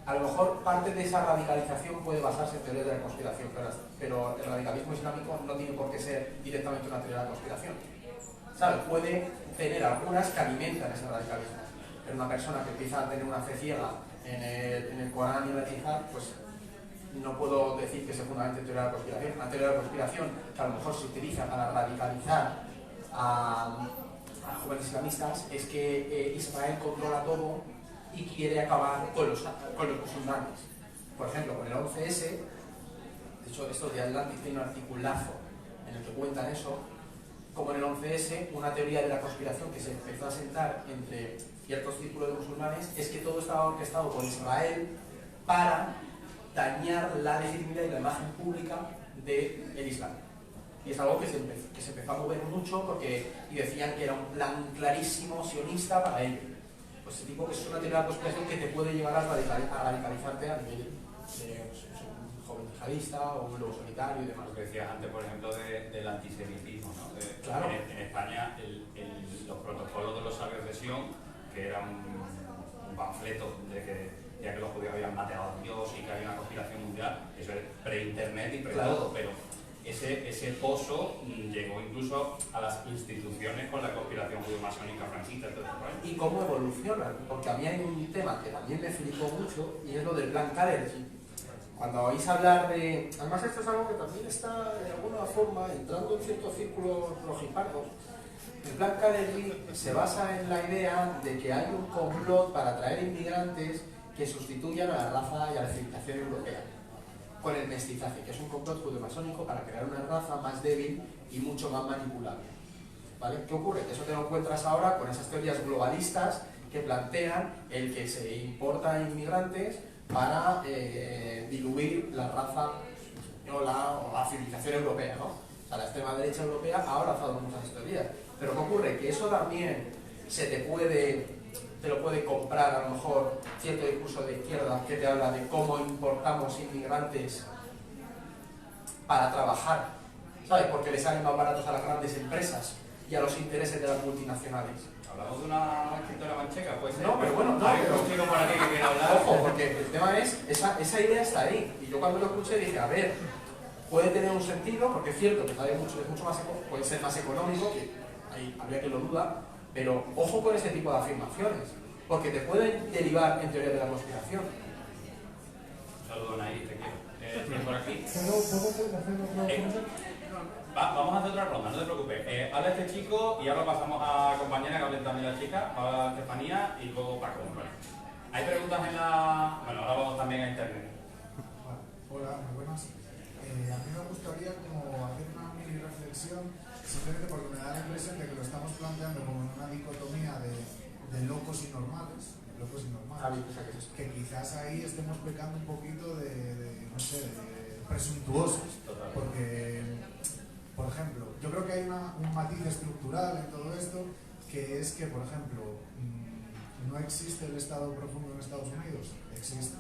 A lo mejor parte de esa radicalización puede basarse en teorías de la conspiración, pero el radicalismo islámico no tiene por qué ser directamente una teoría de la conspiración. ¿Sabes? Puede tener algunas que alimentan ese radicalismo. Pero una persona que empieza a tener una fe ciega en el Corán y en la Yihad, pues no puedo decir que se fundamente en teoría de la conspiración. Una teoría de la conspiración que a lo mejor se utiliza para radicalizar a jóvenes islamistas es que Israel controla todo y quiere acabar con los musulmanes. Por ejemplo, con el 11S, de hecho estos de Atlantis tiene un articulazo en el que cuentan eso, como en el 11S, una teoría de la conspiración que se empezó a sentar entre ciertos círculos de musulmanes es que todo estaba orquestado por Israel para dañar la legitimidad y la imagen pública del Islam. Y es algo que se empezó a mover mucho porque y decían que era un plan clarísimo sionista para ello. Pues ese tipo que es una teoría de la conspiración que te puede llevar a radicalizarte a nivel de un joven yihadista o un lobo solitario y demás. Lo que decías antes, por ejemplo, del antisemitismo, ¿no? Claro. En España, los protocolos de los sabios de Sion, que era un panfleto de que ya que los judíos habían matado a Dios y que hay una conspiración mundial, eso es pre-internet y pre-todo, pero ese pozo llegó incluso a las instituciones con la conspiración judeo-masónica franquista. ¿Y cómo evolucionan? Porque a mí hay un tema que también me flipó mucho y es lo del plan Calergy. Cuando oís hablar de... Además esto es algo que también está de alguna forma entrando en ciertos círculos rojipardos. El plan Calergy se basa en la idea de que hay un complot para traer inmigrantes que sustituyan a la raza y a la civilización europea con el mestizaje, que es un complot judeo-masónico para crear una raza más débil y mucho más manipulable. ¿Vale? ¿Qué ocurre? Que eso te lo encuentras ahora con esas teorías globalistas que plantean el que se importa inmigrantes para diluir la raza o la civilización europea, ¿no? O sea, la extrema derecha europea ha abrazado muchas teorías. Pero ¿qué ocurre? Que eso también te lo puede comprar a lo mejor cierto discurso de izquierda que te habla de cómo importamos inmigrantes para trabajar, ¿sabes? Porque les salen más baratos a las grandes empresas y a los intereses de las multinacionales. ¿Hablamos de una escritora mancheca? Pues No, pero bueno, no. Hay un chico por aquí que quiere hablar. Ojo, porque el tema es, esa idea está ahí. Y yo cuando lo escuché dije, a ver, puede tener un sentido, porque es cierto que es mucho más, puede ser más económico, que ahí habría que lo duda, pero ojo con ese tipo de afirmaciones, porque te pueden derivar en teoría de la conspiración. Un saludo, Nair, te quiero. ¿Tienes por aquí? ¿Puedo hacer otra Vamos a hacer otra ronda, no te preocupes. Habla este chico y ahora pasamos a compañera que hable también la chica, a Estefanía y luego Paco. Bueno, hay preguntas en la... Bueno, ahora vamos también a internet. Hola, muy buenas. A mí me gustaría como hacer una mini reflexión, simplemente porque me da la impresión de que lo estamos planteando como en una dicotomía de locos y normales. Que quizás ahí estemos pecando un poquito no sé, de presuntuosos. Porque, por ejemplo, yo creo que hay un matiz estructural en todo esto, que es que, por ejemplo, no existe el Estado profundo en Estados Unidos, existe.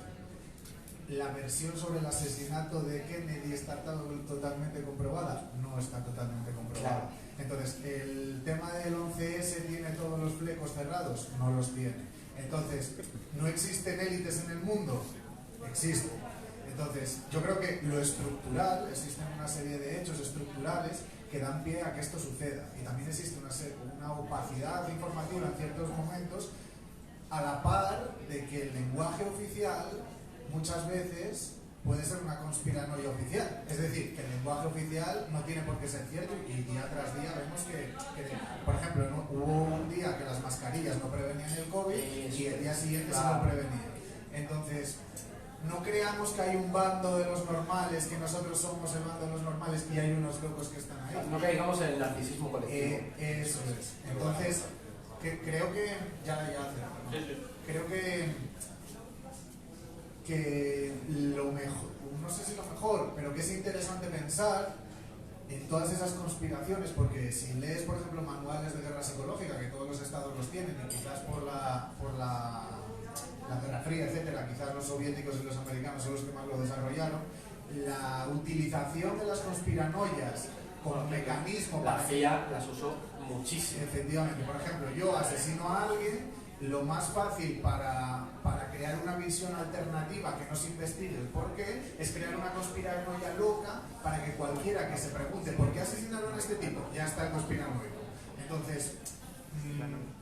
La versión sobre el asesinato de Kennedy está totalmente comprobada, no está totalmente comprobada. Entonces, el tema del 11S tiene todos los flecos cerrados, no los tiene. Entonces, ¿no existen élites en el mundo? Existen. Entonces, yo creo que lo estructural, existen una serie de hechos estructurales que dan pie a que esto suceda. Y también existe una opacidad informativa en ciertos momentos, a la par de que el lenguaje oficial muchas veces puede ser una conspiranoia oficial. Es decir, que el lenguaje oficial no tiene por qué ser cierto y día tras día vemos que por ejemplo, ¿no? Hubo un día que las mascarillas no prevenían el COVID y el día siguiente sí lo prevenían. Entonces, no creamos que hay un bando de los normales, que nosotros somos el bando de los normales y hay unos locos que están ahí. No caigamos en el narcisismo colectivo. Eso es. Entonces, creo que... Creo que lo mejor, no sé si lo mejor, pero que es interesante pensar en todas esas conspiraciones, porque si lees, por ejemplo, manuales de guerra psicológica, que todos los estados los tienen, y quizás por la Guerra Fría, etcétera, quizás los soviéticos y los americanos son los que más lo desarrollaron, la utilización de las conspiranoias como mecanismo la CIA las usó muchísimo. Efectivamente, por ejemplo, yo asesino a alguien, lo más fácil para crear una visión alternativa que no se investigue el por qué es crear una conspiranoia loca para que cualquiera que se pregunte ¿por qué asesinaron a este tipo? Ya está el conspiranoico. Entonces,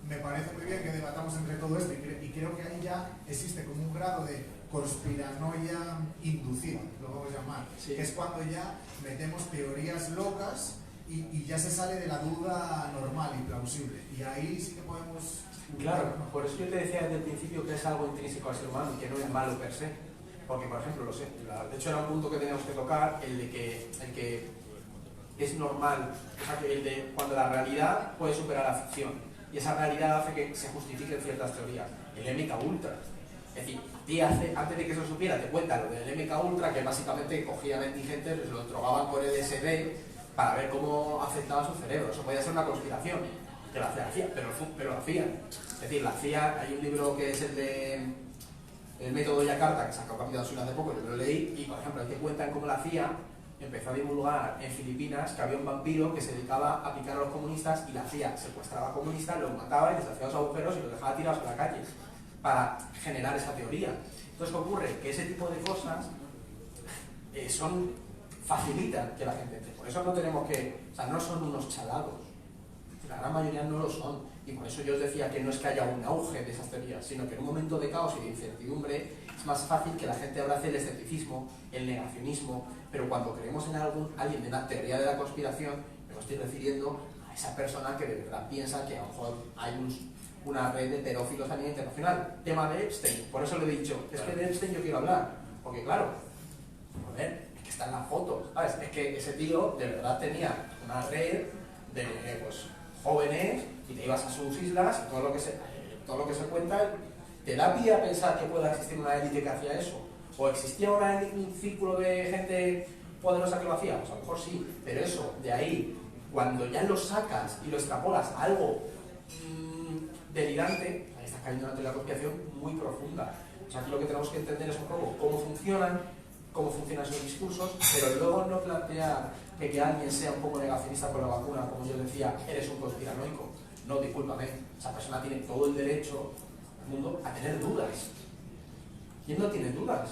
me parece muy bien que debatamos entre todo esto y creo que ahí ya existe como un grado de conspiranoia inducida, lo vamos a llamar, sí. Que es cuando ya metemos teorías locas y ya se sale de la duda normal y plausible. Y ahí sí que podemos... Claro, por eso yo te decía desde el principio que es algo intrínseco al ser humano y que no es malo per se. Porque, por ejemplo, de hecho era un punto que teníamos que tocar, el que es normal, o sea, que el de cuando la realidad puede superar la ficción. Y esa realidad hace que se justifiquen ciertas teorías. El MK Ultra. Es decir, antes de que se supiera, te cuenta lo del MK Ultra, que básicamente cogían a indigentes, les lo drogaban con LSD para ver cómo afectaba su cerebro. Eso podía ser una conspiración, que la hacía, pero lo hacían. Es decir, la CIA, hay un libro que es el método Yakarta, que sacó Capitán Zulia hace poco, yo lo leí, y por ejemplo, ahí te cuentan cómo la CIA empezó a divulgar en Filipinas que había un vampiro que se dedicaba a picar a los comunistas, y la CIA secuestraba a comunistas, los mataba y les hacía los agujeros y los dejaba tirados a la calle para generar esa teoría. Entonces, ¿qué ocurre? Que ese tipo de cosas facilitan que la gente entre. Por eso no tenemos que, o sea, no son unos chalados, la gran mayoría no lo son, y por eso yo os decía que no es que haya un auge de esas teorías, sino que en un momento de caos y de incertidumbre es más fácil que la gente abrace el escepticismo, el negacionismo, pero cuando creemos en alguien de una teoría de la conspiración, me estoy refiriendo a esa persona que de verdad piensa que a lo mejor hay una red de pedófilos a nivel internacional. Tema de Epstein, por eso le he dicho, es que de Epstein yo quiero hablar, porque claro, joder, es que está en las fotos, ¿sabes? Es que ese tío de verdad tenía una red de jóvenes, y te ibas a sus islas, y todo lo que se cuenta te da pie a pensar que pueda existir una élite que hacía eso, o existía un círculo de gente poderosa que lo hacía, pues a lo mejor sí, pero eso, de ahí, cuando ya lo sacas y lo extrapolas a algo delirante, ahí estás cayendo en una teoría de conspiración muy profunda. O sea, aquí lo que tenemos que entender es un poco cómo funcionan esos discursos, pero luego no plantear que alguien sea un poco negacionista con la vacuna, como yo decía, eres un conspiranoico. No, discúlpame, esa persona tiene todo el derecho del mundo a tener dudas. ¿Quién no tiene dudas?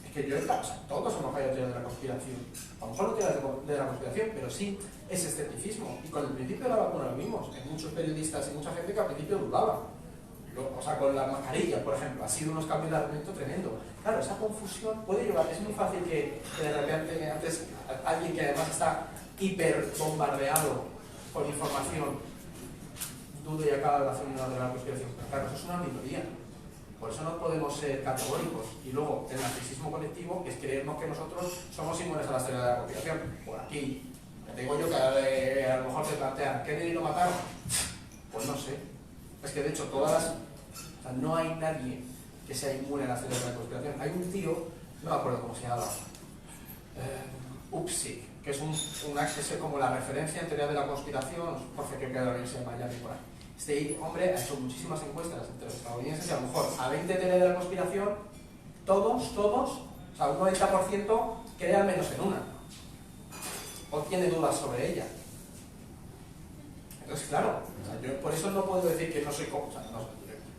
Es que todos hemos caído en teoría de la conspiración. A lo mejor no teoría de la conspiración, pero sí es escepticismo. Y con el principio de la vacuna lo vimos. Hay muchos periodistas y mucha gente que al principio dudaba. O sea, con las mascarillas, por ejemplo, ha sido unos cambios de argumento tremendo. Claro, esa confusión puede llevar, es muy fácil que de repente antes alguien que además está hiper bombardeado con información dude y acabe de hacer una de la conspiración. Claro, eso es una minoría. Por eso no podemos ser categóricos. Y luego, el narcisismo colectivo es creernos que nosotros somos inmunes a las teorías de la conspiración. Por aquí, te digo yo que a lo mejor te plantean, ¿Kennedy lo mataron? Pues no sé. Es que de hecho o sea, no hay nadie que sea inmune a las teorías de la conspiración. Hay un tío, no me acuerdo cómo se llama, Upsik, que es como la referencia en teoría de la conspiración, porque creo que la Universidad de Miami por ahí. Este hombre ha hecho muchísimas encuestas entre los estadounidenses y a lo mejor a 20 teorías de la conspiración, todos, o sea, un 90% cree al menos en una, o tiene dudas sobre ella. Entonces, claro, o sea, yo por eso no puedo decir que no soy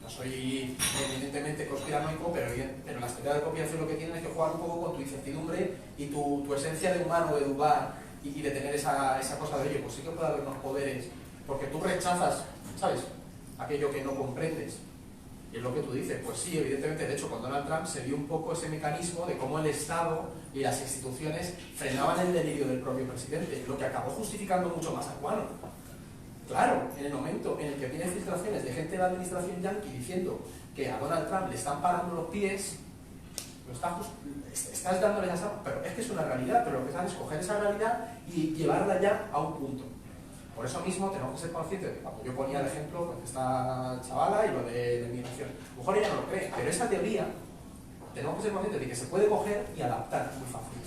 no soy evidentemente conspiranoico, pero las teorías de conspiración lo que tienen es que jugar un poco con tu incertidumbre y tu esencia de humano, de dudar y de tener esa cosa de, oye, pues sí que puede haber unos poderes, porque tú rechazas, ¿sabes?, aquello que no comprendes. Y es lo que tú dices, pues sí, evidentemente, de hecho, con Donald Trump se vio un poco ese mecanismo de cómo el Estado y las instituciones frenaban el delirio del propio presidente, lo que acabó justificando mucho más a Cuano. Claro, en el momento en el que tiene filtraciones de gente de la administración yanqui diciendo que a Donald Trump le están parando los pies, estás dándole esa... Pero es que es una realidad, pero lo que sabes es coger esa realidad y llevarla ya a un punto. Por eso mismo tenemos que ser conscientes de que cuando yo ponía el ejemplo con esta chavala y lo de la inmigración, a lo mejor ella no lo cree, pero esa teoría tenemos que ser conscientes de que se puede coger y adaptar muy fácil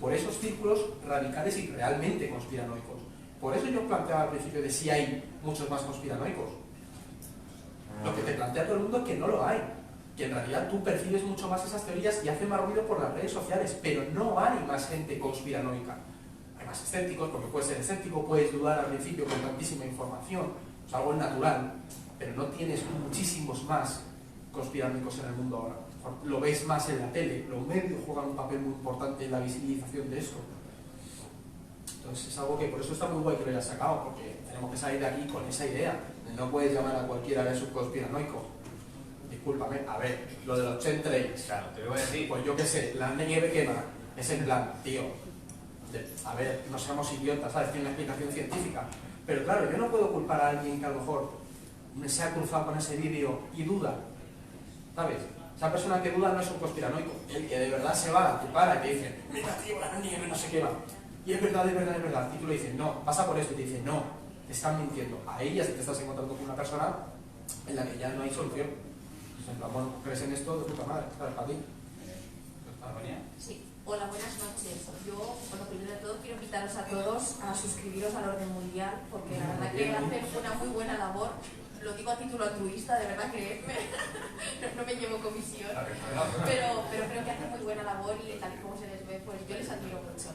por esos círculos radicales y realmente conspiranoicos. Por eso yo planteaba al principio de si hay muchos más conspiranoicos. Lo que te plantea todo el mundo es que no lo hay, que en realidad tú percibes mucho más esas teorías y hace más ruido por las redes sociales, pero no hay más gente conspiranoica. Hay más escépticos, porque puedes ser escéptico, puedes dudar al principio con tantísima información, es algo natural, pero no tienes muchísimos más conspiranoicos en el mundo ahora. Lo ves más en la tele, los medios juegan un papel muy importante en la visibilización de esto. Entonces es algo que por eso está muy guay que lo hayas sacado, porque tenemos que salir de aquí con esa idea. No puedes llamar a cualquiera de sus conspiranoicos. Discúlpame, a ver, lo de los chemtrails, claro, te voy a decir, pues yo qué sé, la nieve quema, es en plan, tío, a ver, no seamos idiotas, ¿sabes? Tiene una explicación científica. Pero claro, yo no puedo culpar a alguien que a lo mejor se ha cruzado con ese vídeo y duda, ¿sabes? O Esa persona que duda no es un conspiranoico, el que de verdad se va, te para y te dice, mira tío, la nieve, no sé qué va. Y es verdad, es verdad, es verdad. Y tú le dices, no, pasa por esto. Y te dice, no, te están mintiendo. Ahí ya te estás encontrando con una persona en la que ya no hay solución. Pues en plan, bueno, crees en esto de puta madre, ¿sabes? Para ti. Sí. Hola, buenas noches. Yo, bueno, primero de todo quiero invitaros a todos a suscribiros al Orden Mundial, porque la verdad que hacen una muy buena labor. Lo digo a título altruista, de verdad que no me llevo comisión, pero creo que hacen muy buena labor y tal y como se les ve, pues yo les admiro mucho.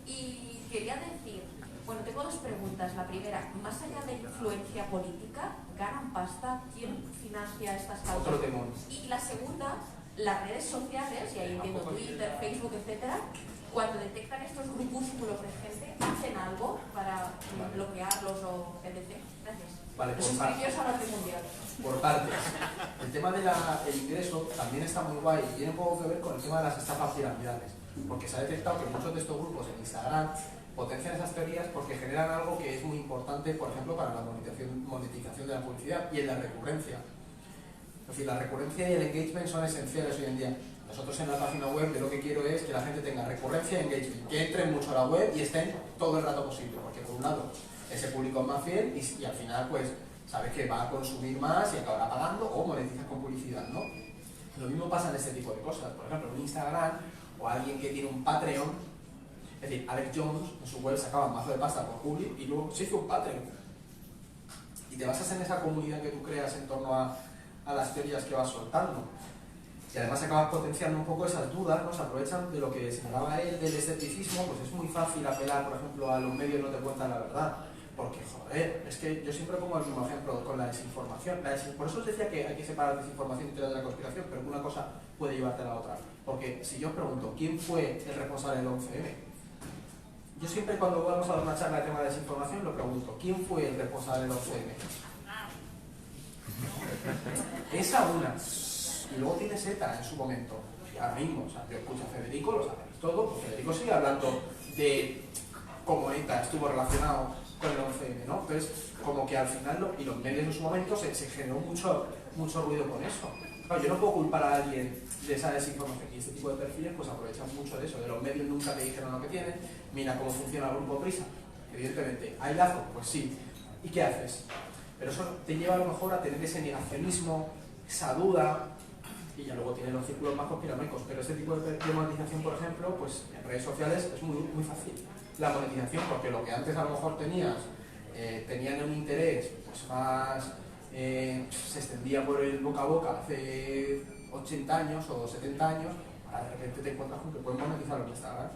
Y quería decir, bueno, tengo dos preguntas. La primera, más allá de influencia política, ¿ganan pasta? ¿Quién financia estas causas? Otro temón. Y la segunda, las redes sociales, y ahí entiendo Twitter, Facebook, etcétera, cuando detectan estos grupúsculos de gente, ¿hacen algo para bloquearlos o etc.? Gracias. Vale, Suscribiros a la Orden Mundial. por partes. El tema del ingreso también está muy guay y tiene un poco que ver con el tema de las estafas piramidales. Porque se ha detectado que muchos de estos grupos en Instagram potencian esas teorías porque generan algo que es muy importante, por ejemplo, para la monetización de la publicidad y en la recurrencia. Es decir, la recurrencia y el engagement son esenciales hoy en día. Nosotros en la página web lo que quiero es que la gente tenga recurrencia y engagement, que entren mucho a la web y estén todo el rato posible, porque por un lado ese público es más fiel y al final pues sabes que va a consumir más y acabará pagando o monetiza con publicidad, ¿no? Lo mismo pasa en este tipo de cosas. Por ejemplo, en Instagram o alguien que tiene un Patreon, es decir, Alex Jones en su web sacaba un mazo de pasta por public y luego se hizo un Patreon. Y te basas en esa comunidad que tú creas en torno a las teorías que vas soltando. Y además acabas potenciando un poco esas dudas, ¿no? Se aprovechan de lo que señalaba él del escepticismo, pues es muy fácil apelar, por ejemplo, a los medios no te cuentan la verdad. Porque, joder, es que yo siempre pongo el mismo ejemplo con la desinformación. Por eso os decía que hay que separar desinformación y teoría de la conspiración, pero una cosa puede llevarte a la otra. Porque si yo os pregunto, ¿quién fue el responsable del 11M? Yo siempre cuando vamos a dar una charla de tema de desinformación lo pregunto, ¿quién fue el responsable del 11M? Esa una. Y luego tienes ETA en su momento. Y ahora mismo, o sea, yo escucho a Federico, lo sabéis todo, pues Federico sigue hablando de cómo ETA estuvo relacionado con el 11M, ¿no? Entonces, como que al final, y los medios en su momento, se generó mucho ruido con eso. Claro, yo no puedo culpar a alguien de esa desinformación y este tipo de perfiles pues aprovechan mucho de eso, de los medios nunca te dijeron lo que tienen, mira cómo funciona el grupo Prisa, evidentemente, ¿hay lazo? Pues sí, ¿y qué haces? Pero eso te lleva a lo mejor a tener ese negacionismo, esa duda, y ya luego tienen los círculos más conspiranoicos, pero este tipo de monetización, por ejemplo, pues en redes sociales es muy fácil la monetización, porque lo que antes a lo mejor tenían un interés pues más, se extendía por el boca a boca hace 80 años o 70 años, ahora de repente te encuentras con que puedes monetizarlo en Instagram.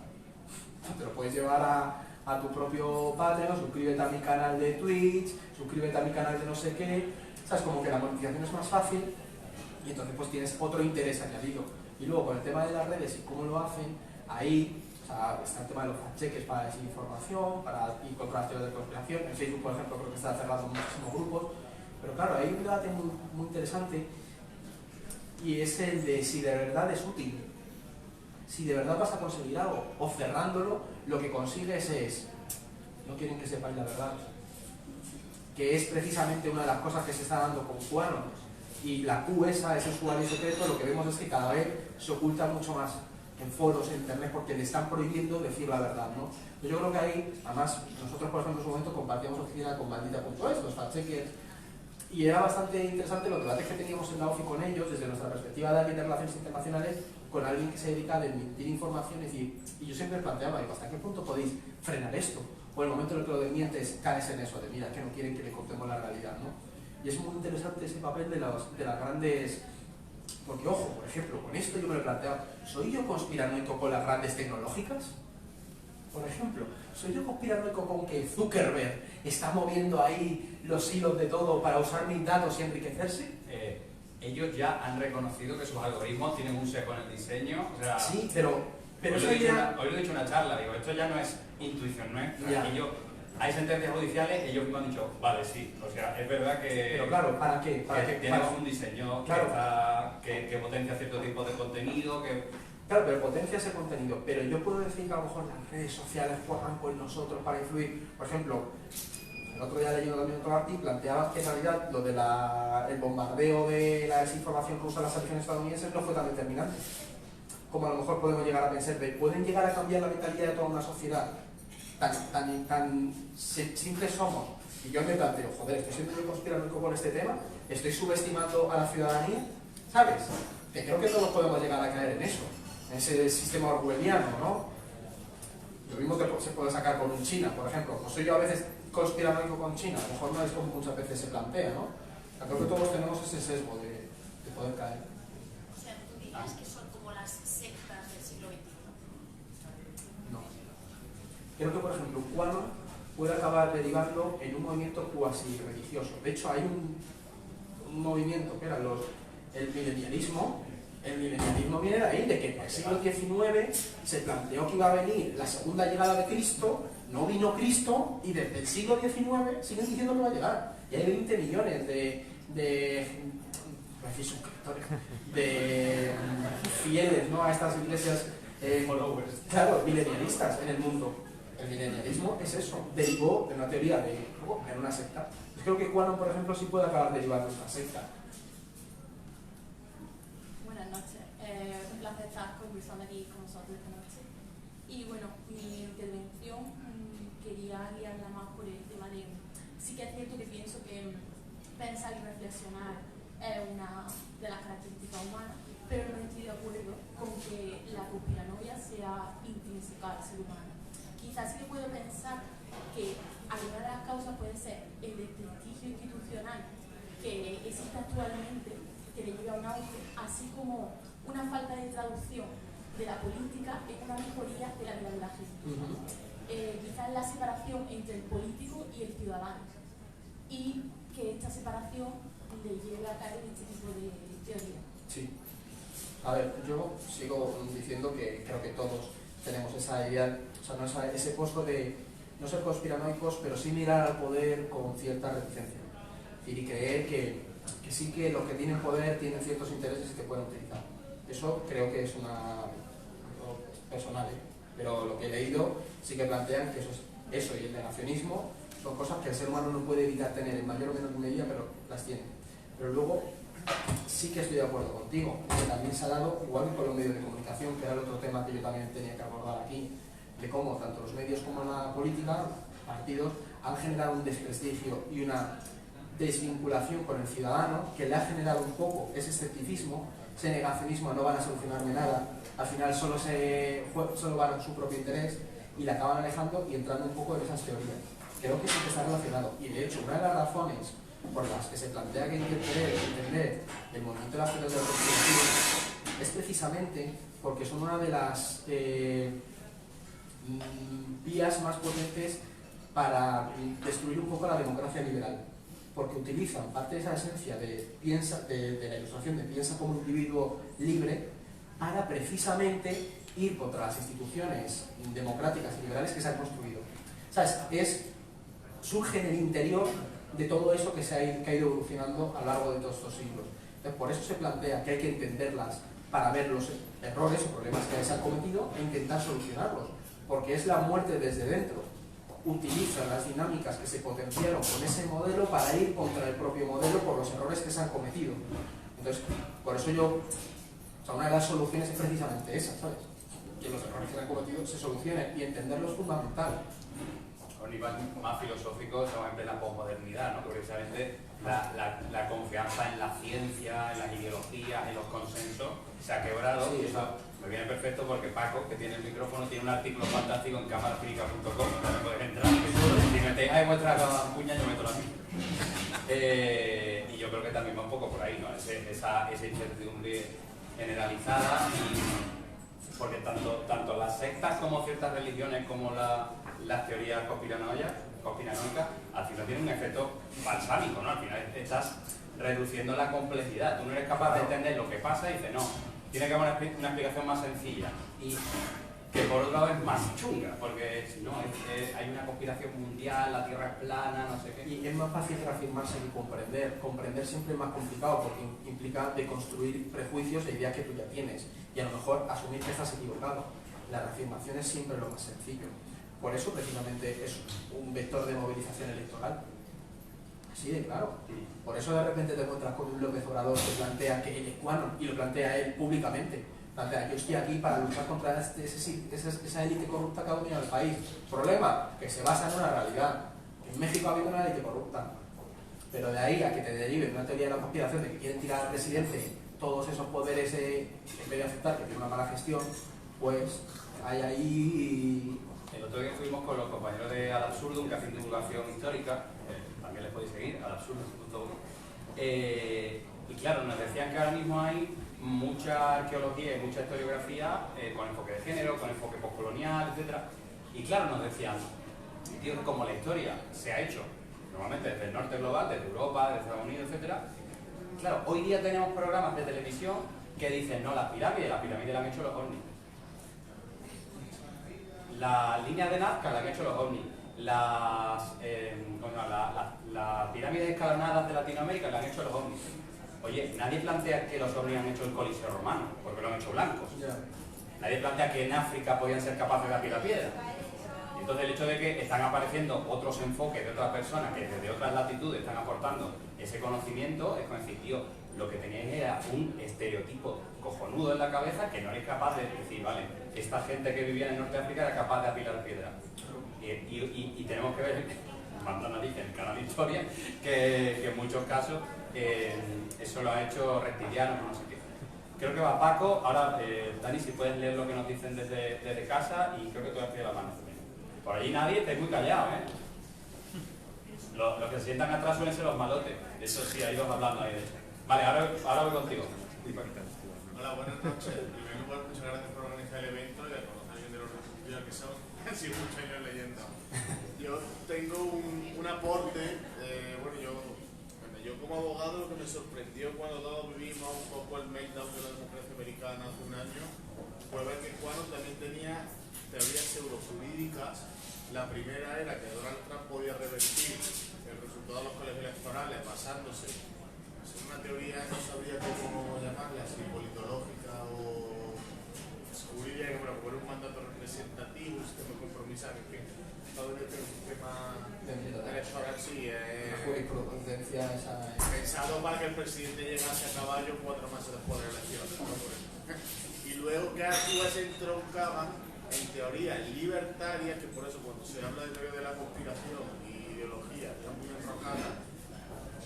Te lo puedes llevar a tu propio Patreon, suscríbete a mi canal de Twitch, suscríbete a mi canal de no sé qué, sabes, como que la monetización es más fácil y entonces pues tienes otro interés añadido. Y luego con el tema de las redes y cómo lo hacen, ahí está el tema de los fact-checkers para desinformación, para ir contra las teorías de conspiración. En Facebook, por ejemplo, creo que está cerrado en muchísimos grupos. Pero claro, hay un debate muy interesante y es el de si de verdad es útil. Si de verdad vas a conseguir algo, o cerrándolo, lo que consigues es, no quieren que sepáis la verdad, que es precisamente una de las cosas que se está dando con QAnon. Y la Q ese usuario secreto, lo que vemos es que cada vez se oculta mucho más en foros, en internet, porque le están prohibiendo decir la verdad, ¿no? Yo creo que ahí, además, nosotros por ejemplo en su momento compartíamos oficina con Maldita.es, los fact-checkers, y era bastante interesante los debates que teníamos en la OFI con ellos, desde nuestra perspectiva de alguien de relaciones internacionales, con alguien que se dedica a desmentir información, y yo siempre planteaba, digo, ¿hasta qué punto podéis frenar esto? O el momento en el que lo desmientes, caes en eso, de mira, que no quieren que le contemos la realidad, ¿no? Y es muy interesante ese papel de las grandes... Porque, ojo, por ejemplo, con esto yo me lo he planteado, ¿soy yo conspiranoico con las grandes tecnológicas? Por ejemplo, ¿soy yo conspiranoico con que Zuckerberg está moviendo ahí los hilos de todo para usar mis datos y enriquecerse? Ellos ya han reconocido que sus algoritmos tienen un sesgo en el diseño. O sea, sí, pero hoy eso lo he ya... dicho en una charla, digo, esto ya no es intuición, no es tranquillo. Hay sentencias judiciales, ellos mismos han dicho, vale, sí, o sea, es verdad que... Pero claro, ¿para qué? Tenemos un diseño claro, que potencia cierto tipo de contenido, que... Claro, pero potencia ese contenido, pero yo puedo decir que a lo mejor las redes sociales juegan con nosotros para influir. Por ejemplo, el otro día leyendo también otro artículo, planteaba que en realidad lo de el bombardeo de la desinformación rusa a las elecciones estadounidenses no fue tan determinante como a lo mejor podemos llegar a pensar. ¿Pueden llegar a cambiar la mentalidad de toda una sociedad? Tan simples somos. Y yo me planteo, joder, estoy siendo muy conspiranoico con este tema, estoy subestimando a la ciudadanía, ¿sabes? Que creo que todos podemos llegar a caer en eso, en ese sistema orwelliano, ¿no? Lo mismo que se puede sacar con un China, por ejemplo. Pues soy yo a veces conspiranoico con China, a lo mejor no es como muchas veces se plantea, ¿no? O sea, creo que todos tenemos ese sesgo de poder caer. O sea, tú dirías que son como las sectas del siglo XXI. No. Creo que, por ejemplo, un QAnon puede acabar derivando en un movimiento cuasi religioso. De hecho, hay un movimiento que era el milenialismo. El milenialismo viene de ahí, de que en el siglo XIX se planteó que iba a venir la segunda llegada de Cristo, no vino Cristo, y desde el siglo XIX siguen diciendo que va a llegar. Y hay 20 millones de suscriptores, de fieles, ¿no?, a estas iglesias, claro, milenialistas en el mundo. El milenialismo es eso, derivó de una teoría de una secta. Yo creo que QAnon, por ejemplo, sí puede acabar derivando de una secta. Buenas noches, un placer estar conversando aquí con nosotros esta noche. Y bueno, mi intervención quería guiarla más por el tema de, sí que es cierto que pienso que pensar y reflexionar es una de las características humanas, pero no estoy de acuerdo con que la conspiranoia sea intrínseca al ser humano. Quizás sí que puedo pensar que alguna de las causas puede ser el desprestigio institucional que existe actualmente, que le lleva a un auge, así como una falta de traducción de la política en una mejoría de la vida de la gente. Quizás la separación entre el político y el ciudadano, y que esta separación le lleve a caer en este tipo de teoría. Sí. A ver, yo sigo diciendo que creo que todos tenemos esa idea, o sea, no ese puesto de no ser conspiranoicos, pero sí mirar al poder con cierta reticencia. Y creer que sí, que los que tienen poder tienen ciertos intereses que pueden utilizar. Eso creo que es una personal, pero lo que he leído sí que plantean que eso y el negacionismo son cosas que el ser humano no puede evitar tener en mayor o menor medida, pero las tiene. Pero luego sí que estoy de acuerdo contigo, que también se ha dado, igual que con los medios de comunicación, que era el otro tema que yo también tenía que abordar aquí, de cómo tanto los medios como la política, partidos, han generado un desprestigio y una desvinculación con el ciudadano que le ha generado un poco ese escepticismo, ese negacionismo, no van a solucionarme nada, al final solo van a su propio interés y le acaban alejando y entrando un poco en esas teorías. Creo que sí que está relacionado, y de hecho una de las razones por las que se plantea que hay que entender el movimiento de las teorías de la conspiración es precisamente porque son una de las vías más potentes para destruir un poco la democracia liberal, porque utilizan parte de esa esencia de la ilustración de piensa como un individuo libre para precisamente ir contra las instituciones democráticas y liberales que se han construido. ¿Sabes? Surge en el interior de todo eso que ha ido evolucionando a lo largo de todos estos siglos. Entonces, por eso se plantea que hay que entenderlas para ver los errores o problemas que se han cometido e intentar solucionarlos, porque es la muerte desde dentro. Utilizan las dinámicas que se potenciaron con ese modelo para ir contra el propio modelo por los errores que se han cometido. Entonces, por eso una de las soluciones es precisamente esa, ¿sabes? Que los errores que se han cometido se solucionen, y entenderlo es fundamental. A un nivel más filosófico, estamos en plena posmodernidad, ¿no? Precisamente la confianza en la ciencia, en las ideologías, en los consensos se ha quebrado. Sí, y eso me viene perfecto porque Paco, que tiene el micrófono, tiene un artículo fantástico en cámarafílica.com, donde puedes entrar. Si metéis ahí vuestra cuña, yo meto la mía. Y yo creo que también va un poco por ahí, ¿no? Esa incertidumbre generalizada, y porque tanto las sectas como ciertas religiones como las teorías conspiranoicas al final tienen un efecto balsámico, ¿no? Al final estás reduciendo la complejidad. Tú no eres capaz de entender lo que pasa y dices, no, tiene que haber una explicación más sencilla, y que por otro lado es más chunga, porque si no, hay una conspiración mundial, la Tierra es plana, no sé qué. Y es más fácil reafirmarse que comprender. Comprender siempre es más complicado porque implica deconstruir prejuicios e ideas que tú ya tienes, y a lo mejor asumir que estás equivocado. La reafirmación es siempre lo más sencillo. por eso precisamente es un vector de movilización electoral. Así de claro. Por eso de repente te encuentras con un López Obrador que plantea que él es cubano, y lo plantea él públicamente. Plantea, yo estoy aquí para luchar contra esa élite corrupta que ha dominado el país. Problema, que se basa en una realidad. En México ha habido una élite corrupta. Pero de ahí a que te derive una teoría de la conspiración de que quieren tirar al presidente todos esos poderes en vez de aceptar que tiene una mala gestión, pues hay ahí... El otro día estuvimos con los compañeros de Ad Absurdum, que hacen divulgación histórica, también les podéis seguir, adabsurdum.org, y claro, nos decían que ahora mismo hay mucha arqueología y mucha historiografía con enfoque de género, con enfoque postcolonial, etc. Y claro, nos decían, tío, como la historia se ha hecho normalmente desde el norte global, desde Europa, desde Estados Unidos, etc. Claro, hoy día tenemos programas de televisión que dicen, no, las pirámides la han hecho los ovnis. La línea de Nazca la han hecho los ovnis. Las pirámides escalonadas de Latinoamérica la han hecho los ovnis. Oye, nadie plantea que los ovnis han hecho el Coliseo romano, porque lo han hecho blancos. Nadie plantea que en África podían ser capaces de apilar piedra. Entonces el hecho de que están apareciendo otros enfoques de otras personas que desde otras latitudes están aportando ese conocimiento, es como decir, tío, lo que teníais era un estereotipo cojonudo en la cabeza que no eres capaz de decir, vale, esta gente que vivía en el norte de África era capaz de apilar piedra. Y tenemos que ver, Mandana dice en el canal de Historia, que en muchos casos eso lo ha hecho reptilianos, no sé qué. Creo que va Paco. Ahora, Dani, si puedes leer lo que nos dicen desde casa, y creo que tú has pedido la mano también. Por allí nadie, estáis muy callados, ¿eh? Los que se sientan atrás suelen ser los malotes. Eso sí, hay dos hablando ahí de eso. Vale, ahora voy contigo. Hola, buenas noches. En primer lugar, muchas gracias por organizar el evento y a conocer alguien de los estudios que son. Han sido muchos años leyendo. Yo tengo un aporte. Yo como abogado, lo que me sorprendió cuando todos vivimos un poco el meltdown de la democracia americana hace un año fue ver que Juan también tenía teorías pseudojurídicas. La primera era que Donald Trump podía revertir el resultado de los colegios electorales basándose en una teoría, no sabría cómo llamarla, si politológica o jurídica, que por un mandato representativo, un sistema compromisal, en fin, todo el sistema electoral sí jurisprudencia esa pensado para que el presidente llegase a caballo 4 meses después de la elección. Y luego que actúas entroncaban en teorías libertarias, que por eso cuando se habla de teoría de la conspiración y ideología está muy enrocada,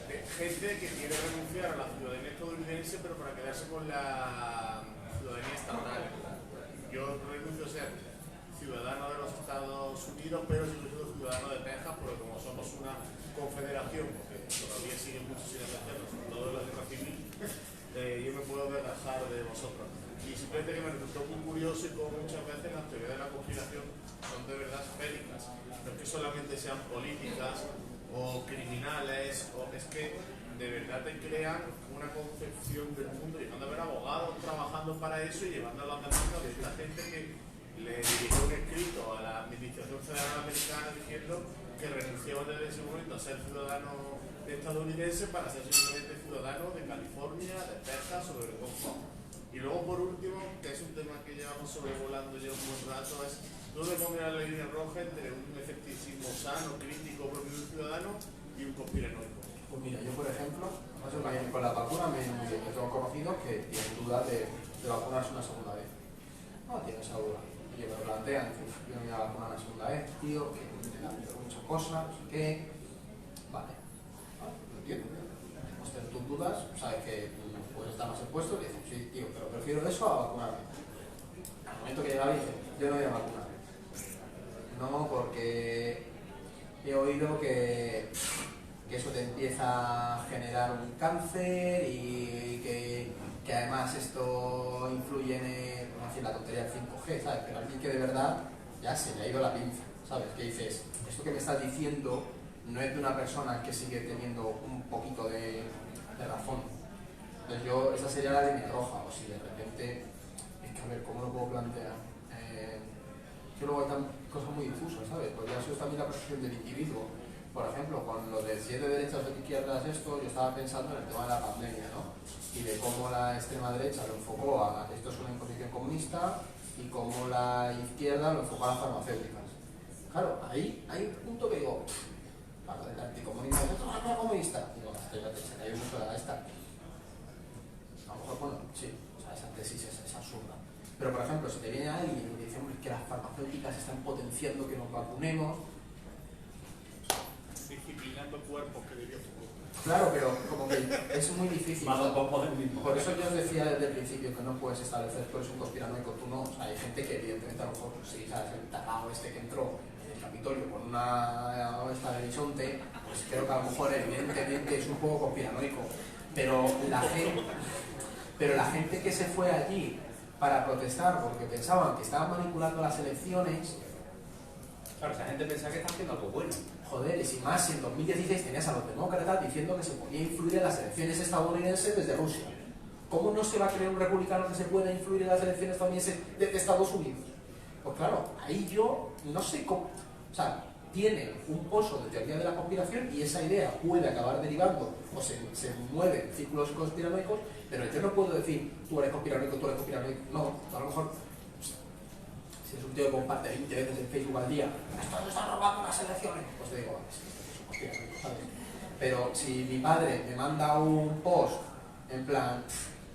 de gente que quiere renunciar a la ciudadanía estadounidense pero para quedarse con la ciudadanía estatal. Yo renuncio a ser ciudadano de los Estados Unidos, pero soy ciudadano de Texas, porque como somos una confederación, porque todavía siguen muchos sin hacerlo, sobre todo en la guerra civil, yo me puedo desgajar de vosotros. Y simplemente que me resultó muy curioso y como muchas veces las teorías de la conspiración son de verdad esféricas. No es que solamente sean políticas o criminales, o es que de verdad te crean una concepción del mundo, llevando a ver abogados trabajando para eso y llevando a la demanda de esta gente que le dirigió un escrito a la Administración Federal Americana diciendo que renunciaban desde ese momento a ser ciudadano estadounidense para ser simplemente ciudadano de California, de Texas o de Hong Kong. Y luego, por último, que es un tema que llevamos sobrevolando ya un buen rato, es dónde pondrá la línea roja entre un escepticismo sano, crítico, propio de un ciudadano y un conspiranoico. Pues mira, yo por ejemplo, con la vacuna me tengo conocidos que tienen dudas de vacunarse una segunda vez. No tienen esa duda. Y me lo plantean, yo no me voy a vacunar una segunda vez, tío, que me han dicho muchas cosas, no sé qué. Vale, lo entiendo. Pues tener tus dudas, sabes que puedes estar más expuesto y dices, sí, tío, pero prefiero eso a vacunarme. Al momento que llega y dice, yo no voy a vacunar. No, porque he oído que eso te empieza a generar un cáncer y que además esto influye en no decir, la tontería del 5G, ¿sabes? Pero alguien que de verdad ya se le ha ido la pinza, ¿sabes? Que dices, esto que me estás diciendo no es de una persona que sigue teniendo un poquito de razón. Entonces esa sería la línea roja, o si de repente, es que a ver, ¿cómo lo puedo plantear? Que luego hay cosas muy difusas, ¿sabes? Porque eso es también la percepción del individuo. Por ejemplo, con lo de si es de derechas o de izquierdas esto, yo estaba pensando en el tema de la pandemia, ¿no? Y de cómo la extrema derecha lo enfocó a esto es una imposición comunista y cómo la izquierda lo enfocó a las farmacéuticas. Claro, ahí hay un punto que digo, para el anticomunismo, ¿no es comunista? Digo, se cayó mucho de la esta. A lo mejor, bueno, sí, o sea, esa tesis es absurda. Pero, por ejemplo, si te viene alguien y te dice, hombre, que las farmacéuticas están potenciando que nos vacunemos. Disciplinando cuerpos, que diría Foucault. Claro, pero como que es muy difícil. Por eso yo os decía desde el principio que no puedes establecer, tú eres un conspiranoico, tú no. O sea, hay gente que evidentemente a lo mejor, sí, sabes, el tapado este que entró en el Capitolio con una esta de bisonte, pues creo que a lo mejor evidentemente es un poco conspiranoico. Pero la gente que se fue allí para protestar porque pensaban que estaban manipulando las elecciones. Claro, esa gente pensaba que está haciendo algo bueno. Joder, y sin más, si en 2016 tenías a los demócratas diciendo que se podía influir en las elecciones estadounidenses desde Rusia. ¿Cómo no se va a creer un republicano que se pueda influir en las elecciones estadounidenses desde Estados Unidos? Pues claro, ahí yo no sé cómo. O sea, tiene un pozo de teoría de la conspiración y esa idea puede acabar derivando o se mueve en círculos conspiranoicos, pero yo no puedo decir tú eres conspiranoico, tú eres conspiranoico. No, a lo mejor. Si es un tío que comparte 20 veces en Facebook al día, estos están robando las elecciones, pues te digo, vale, sí, es un conspiranoico, ¿sabes? Pero si mi padre me manda un post en plan,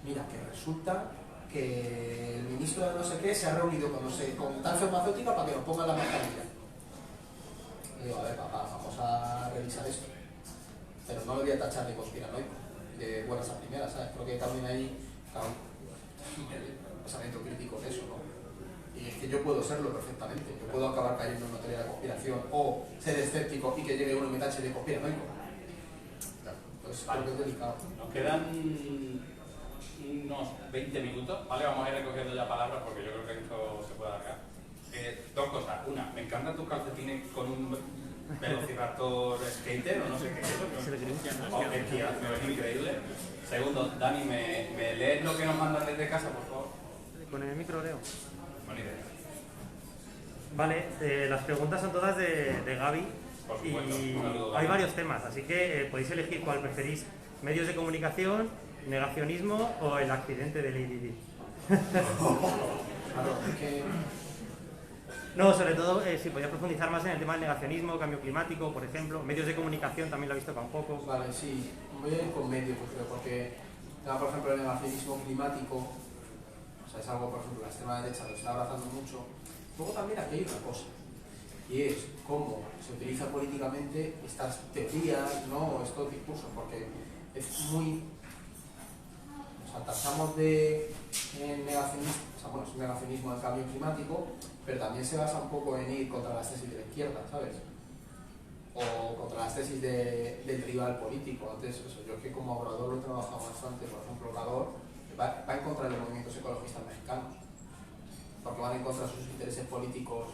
mira, que resulta que el ministro de no sé qué se ha reunido con tal farmacéutica para que nos pongan la mascarilla. Y digo, a ver, papá, vamos a revisar esto. Pero no lo voy a tachar de conspiranoico, de buenas a primeras, ¿sabes? Creo que también hay un pensamiento crítico de eso, ¿no? Y es que yo puedo serlo perfectamente, yo puedo acabar cayendo en una teoría de conspiración o ser escéptico y que llegue uno y me tache de conspiranoico. Pues vale. creo que es delicado. Nos quedan unos 20 minutos, ¿vale? Vamos a ir recogiendo ya palabras porque yo creo que esto se puede alargar. Dos cosas. Una, me encantan tus calcetines con un velociraptor skater o no sé qué es eso. Oh, qué tía, me ven increíble. Segundo, Dani, ¿me lees lo que nos mandan desde casa, por favor? Con el micro leo. Buena idea. Vale, las preguntas son todas de Gaby y hay varios temas, así que podéis elegir cuál preferís. Medios de comunicación, negacionismo o el accidente de Lady Di. No, sobre todo si podía profundizar más en el tema del negacionismo, cambio climático, por ejemplo. Medios de comunicación también lo he visto acá un poco. Vale, sí, voy a ir con medios, creo, porque, por ejemplo, el negacionismo climático, o sea, es algo, por ejemplo, la extrema derecha lo está abrazando mucho. Luego también aquí hay una cosa, y es cómo se utiliza políticamente estas teorías, ¿no? Estos discursos, porque es muy... O sea, tratamos de negacionismo, o sea, bueno, es un negacionismo del cambio climático, pero también se basa un poco en ir contra las tesis de la izquierda, ¿sabes? O contra las tesis del rival político. Antes, eso, yo que como orador lo he trabajado bastante, por ejemplo, orador va en contra de los movimientos ecologistas mexicanos, porque van en contra de sus intereses políticos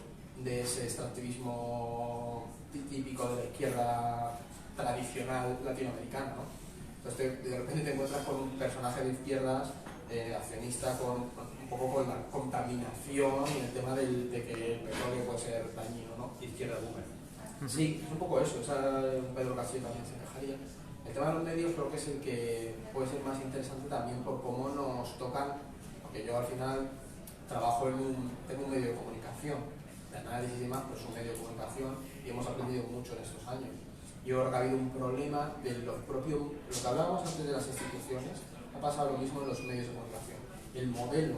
de ese extractivismo típico de la izquierda tradicional latinoamericana, ¿no? Entonces de repente te encuentras con un personaje de izquierdas accionista con un poco con la contaminación y el tema de que el petróleo puede ser dañino, ¿no? Izquierda boomer. Sí, es un poco eso, Pedro Castillo también se encajaría. El tema de los medios creo que es el que puede ser más interesante también por cómo nos tocan, porque yo al final trabajo tengo un medio de comunicación, de análisis y demás, pero es un medio de comunicación y hemos aprendido mucho en estos años. Yo creo que ha habido un problema de lo que hablábamos antes de las instituciones, ha pasado lo mismo en los medios de comunicación. El modelo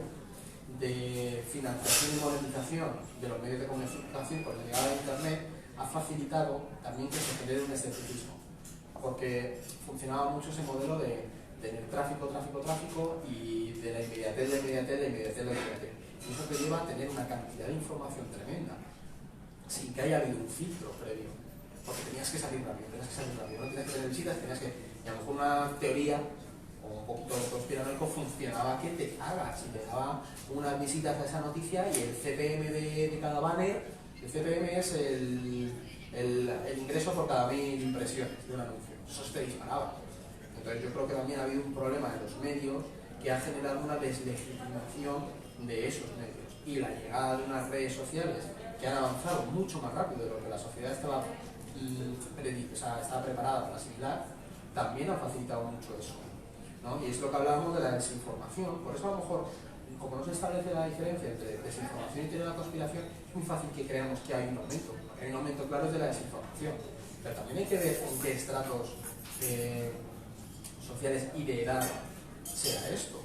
de financiación y monetización de los medios de comunicación con la llegada de Internet ha facilitado también que se genere un escepticismo, porque funcionaba mucho ese modelo de tener tráfico y de la inmediatez. Y eso te lleva a tener una cantidad de información tremenda, sin que haya habido un filtro previo, porque tenías que salir rápido, no tenías que tener visitas, y a lo mejor una teoría o un poquito de conspiranoico funcionaba que te cagas y te daba unas visitas a esa noticia y el CPM de cada banner. El CPM es el ingreso por cada 1000 impresiones de un anuncio. Eso te disparaba. Entonces yo creo que también ha habido un problema en los medios que ha generado una deslegitimación de esos medios. Y la llegada de unas redes sociales que han avanzado mucho más rápido de lo que la sociedad estaba preparada para asimilar, también ha facilitado mucho eso, ¿no? Y es lo que hablábamos de la desinformación. Por eso a lo mejor, como no se establece la diferencia entre desinformación y teoría de la conspiración, es muy fácil que creamos que hay un aumento. hay un aumento claro de la desinformación. Pero también hay que ver en qué estratos sociales y de edad sea esto.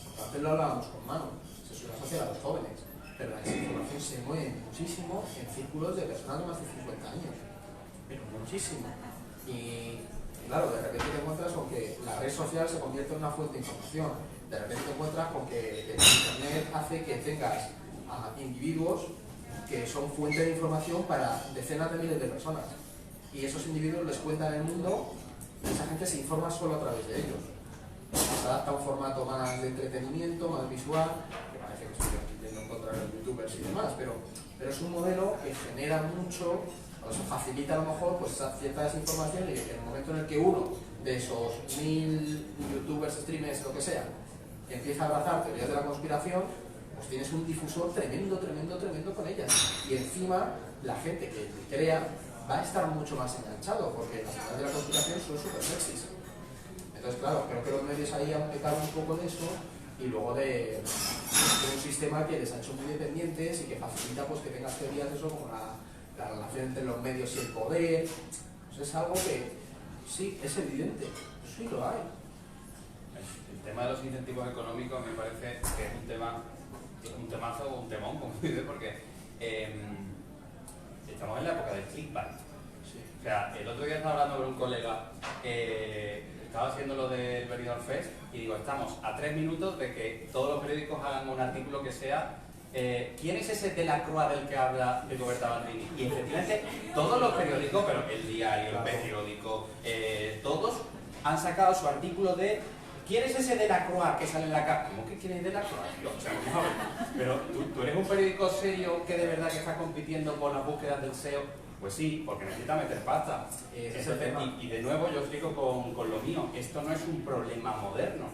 Porque antes lo hablábamos con Manu, se suele asociar a los jóvenes, pero la desinformación se mueve muchísimo en círculos de personas de más de 50 años. Pero muchísimo. Y claro, de repente te encuentras con que la red social se convierte en una fuente de información. De repente te encuentras con que el internet hace que tengas a individuos que son fuente de información para decenas de miles de personas. Y esos individuos les cuentan el mundo y esa gente se informa solo a través de ellos. Se adapta a un formato más de entretenimiento, más visual, que parece que estoy intentando encontrar en youtubers y demás, pero es un modelo que genera mucho, o eso facilita a lo mejor pues, cierta desinformación y que en el momento en el que uno de esos 1000 youtubers, streamers, lo que sea, empieza a abrazar teorías de la conspiración, pues tienes un difusor tremendo con ellas. Y encima, la gente que te crea va a estar mucho más enganchado, porque las teorías de la conspiración son súper sexys. Entonces, claro, creo que los medios ahí han pecado un poco de eso y luego de un sistema que les ha hecho muy dependientes y que facilita pues, que tengas teorías de eso, como la relación entre los medios y el poder. Pues es algo que sí, es evidente, sí lo hay. El tema de los incentivos económicos me parece que es un temazo o un temón, como dice, porque estamos en la época del clickbait. Sí. O sea, el otro día estaba hablando con un colega, estaba haciendo lo del Benidorm Fest y digo, estamos a 3 minutos de que todos los periódicos hagan un artículo que sea ¿quién es ese Delacroix del que habla de Roberta Bandini? Y efectivamente todos los periódicos, pero El Diario, El Periódico, todos han sacado su artículo de ¿quién es ese Delacroix que sale en la capa? ¿Cómo que quién es Delacroix? O sea, vamos a ver. Pero ¿tú eres un periódico serio que de verdad que está compitiendo con las búsquedas del SEO? Pues sí, porque necesita meter pasta. Y de nuevo yo explico con lo mío, esto no es un problema moderno.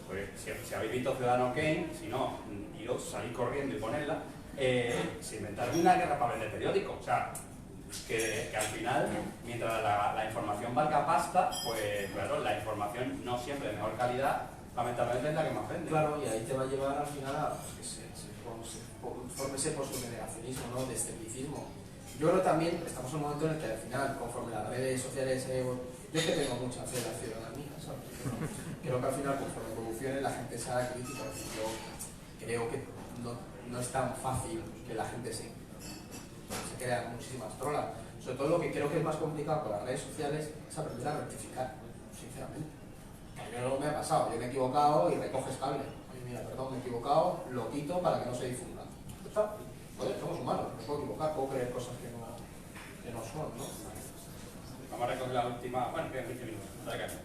Pues, si habéis visto Ciudadano Kane, si no, iros, salid corriendo y ponerla, se inventaron una guerra para vender periódicos. O sea, que al final, mientras la información valga pasta, pues claro, la información no siempre de mejor calidad, lamentablemente es la que más vende. Claro, y ahí te va a llevar al final a que se forme ese post-negacionismo, ¿no? De escepticismo. Yo creo también estamos en un momento en el que al final, conforme las redes sociales, yo es que tengo mucha fe en la ciudadanía, ¿sabes? Creo que al final, conforme evolucione, la gente se haga crítica. Yo creo que no es tan fácil que la gente se crean muchísimas trolas. Sobre todo lo que creo que es más complicado con las redes sociales es aprender a rectificar, sinceramente. A mí no me ha pasado, yo me he equivocado y recoges cable. Oye, mira, perdón, me he equivocado, lo quito para que no se difunda. ¿Está? Joder, somos humanos, me puedo equivocar, puedo creer cosas que no son, ¿no? Vamos a recoger la última, bueno, quedan 15 minutos. Buenas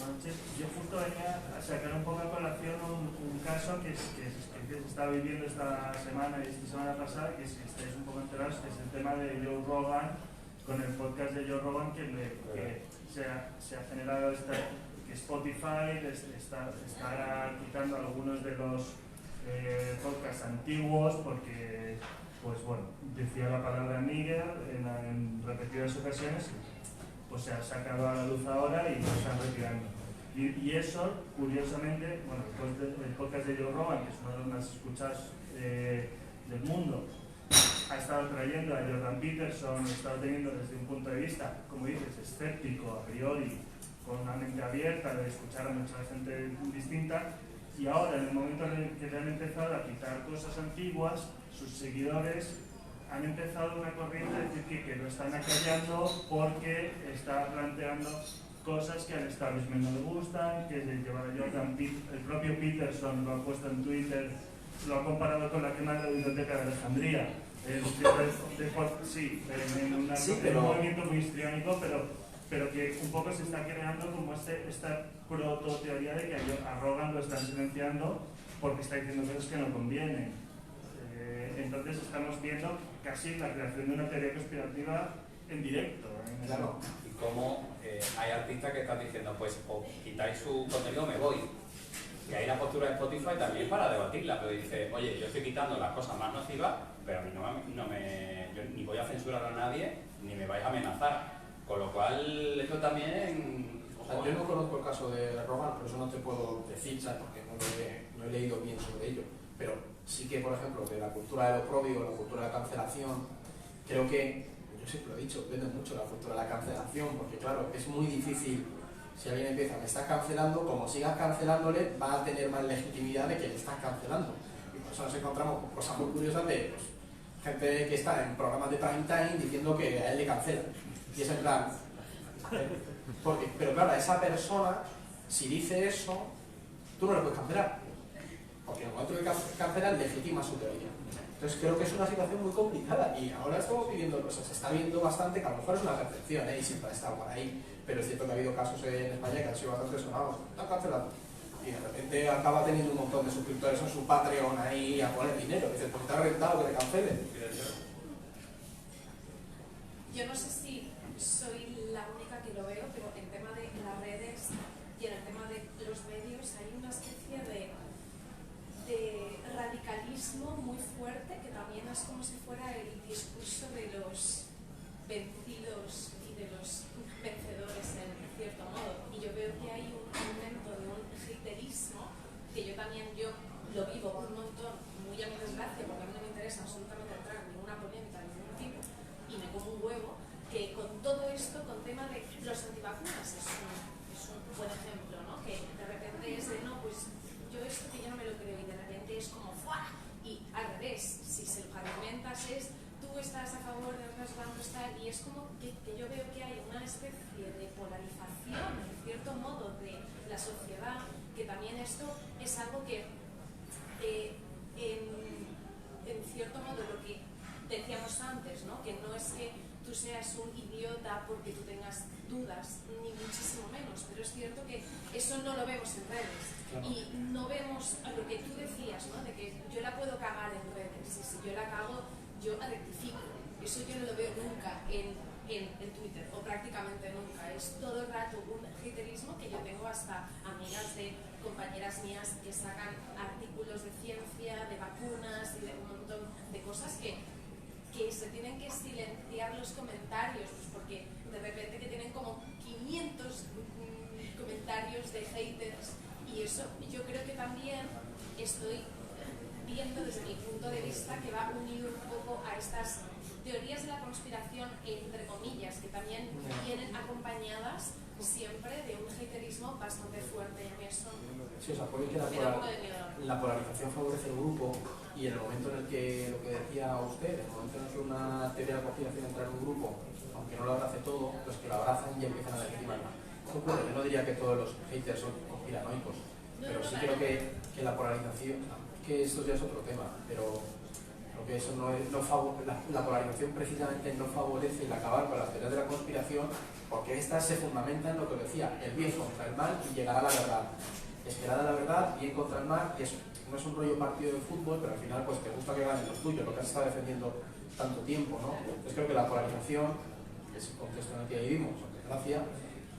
noches. Yo justo venía a sacar un poco a colación un caso que se está viviendo esta semana y esta semana pasada, que si estáis un poco enterados, que es el tema de Joe Rogan, con el podcast de Joe Rogan, que se ha generado que Spotify está quitando algunos de los podcasts antiguos porque, pues bueno, decía la palabra nigger en repetidas ocasiones, pues se ha sacado a la luz ahora y lo están retirando. Y eso, curiosamente, bueno, el podcast de Joe Rogan, que es uno de los más escuchados del mundo, ha estado trayendo a Jordan Peterson, ha estado teniendo desde un punto de vista, como dices, escéptico a priori, con una mente abierta de escuchar a mucha gente distinta, y ahora, en el momento en el que le han empezado a quitar cosas antiguas, sus seguidores han empezado una corriente de decir que lo están acallando porque está planteando cosas que al establishment no le gustan, que se lleva a Jordan el propio Peterson lo ha puesto en Twitter, lo ha comparado con la quema de la biblioteca de Alejandría. En un movimiento muy histriónico, pero que un poco se está creando como esta proto-teoría de que a Rogan lo están silenciando porque está diciendo cosas que no convienen. Entonces estamos viendo casi la creación de una teoría conspirativa en directo. Claro, y cómo hay artistas que están diciendo, pues o quitáis su contenido, me voy. Y ahí la postura de Spotify también para debatirla, pero dice, oye, yo estoy quitando las cosas más nocivas, pero a mí yo ni voy a censurar a nadie, ni me vais a amenazar. Con lo cual, esto también... O sea, yo no conozco el caso de Rogan, por eso no te puedo decir, ¿sabes? Porque no he leído bien sobre ello. Pero sí que, por ejemplo, de la cultura del oprobio, la cultura de la cancelación, creo que, yo siempre lo he dicho, depende mucho de la cultura de la cancelación, porque claro, es muy difícil, si alguien empieza, me estás cancelando, como sigas cancelándole, va a tener más legitimidad de que le estás cancelando. Y por eso nos encontramos con cosas muy curiosas de pues, gente que está en programas de prime time diciendo que a él le cancelan. Y es en plan, pero claro, a esa persona, si dice eso, tú no le puedes cancelar. Porque en el momento que cancelan, legitima su teoría. Entonces creo que es una situación muy complicada y ahora estamos viviendo cosas, se está viendo bastante, que a lo mejor es una percepción, y siempre ha estado por ahí, pero es cierto que ha habido casos en España que han sido bastante sonados, están cancelando. Y de repente acaba teniendo un montón de suscriptores en su Patreon ahí a poner dinero, dices, pues te ha rentado que te cancelen. Yo no sé si soy la única que lo veo, pero en tema de las redes y en el tema de los medios hay una especie de radicalismo muy fuerte que también es como si fuera el discurso de los vencidos y de los vencedores en cierto modo. Y yo veo que hay un aumento de un haterismo que yo lo vivo un montón, muy a mi desgracia, porque a mí no me interesa absolutamente entrar en ninguna polémica de ningún tipo y me como un huevo, que con todo esto, con tema de los antivacunas es un buen ejemplo, ¿no? Que de repente es de no, pues yo esto que yo no me lo creo y de repente es como ¡fuah! Y al revés, si se lo argumentas es tú estás a favor de otros bancos tal, y es como que yo veo que hay una especie de polarización en cierto modo de la sociedad, que también esto es algo que en cierto modo lo que decíamos antes, ¿no? Que no es que tú seas un idiota porque tú tengas dudas, ni muchísimo menos, pero es cierto que eso no lo vemos en redes. Claro. Y no vemos lo que tú decías, ¿no? De que yo la puedo cagar en redes, y si yo la cago, yo rectifico. Eso yo no lo veo nunca en Twitter, o prácticamente nunca. Es todo el rato un haterismo que yo tengo hasta amigas de compañeras mías que sacan artículos de ciencia, de vacunas y de un montón de cosas que se tienen que silenciar los comentarios, pues porque de repente que tienen como 500 comentarios de haters, y eso yo creo que también estoy viendo desde mi punto de vista que va unido un poco a estas teorías de la conspiración, entre comillas, que también vienen acompañadas siempre de un haterismo bastante fuerte, y a mí eso sí, o sea, puede que la polarización favorece el grupo, y en el momento en el que, lo que decía usted, en el momento en el que una teoría de la conspiración entra en un grupo, aunque no lo abrace todo, los que lo abrazan y empiezan a legitimarla. Eso ocurre, yo no diría que todos los haters son conspiranoicos, pero sí creo que la polarización, que esto ya es otro tema, pero creo que eso la polarización precisamente no favorece el acabar con las teorías de la conspiración, porque estas se fundamentan en lo que decía, el bien contra el mal y llegar a la verdad. Esperar a la verdad, bien contra el mal, que no es un rollo partido de fútbol, pero al final pues te gusta que ganen los tuyos, lo que has estado defendiendo tanto tiempo, ¿no? Entonces creo que la polarización, que es el contexto en el que vivimos, por desgracia,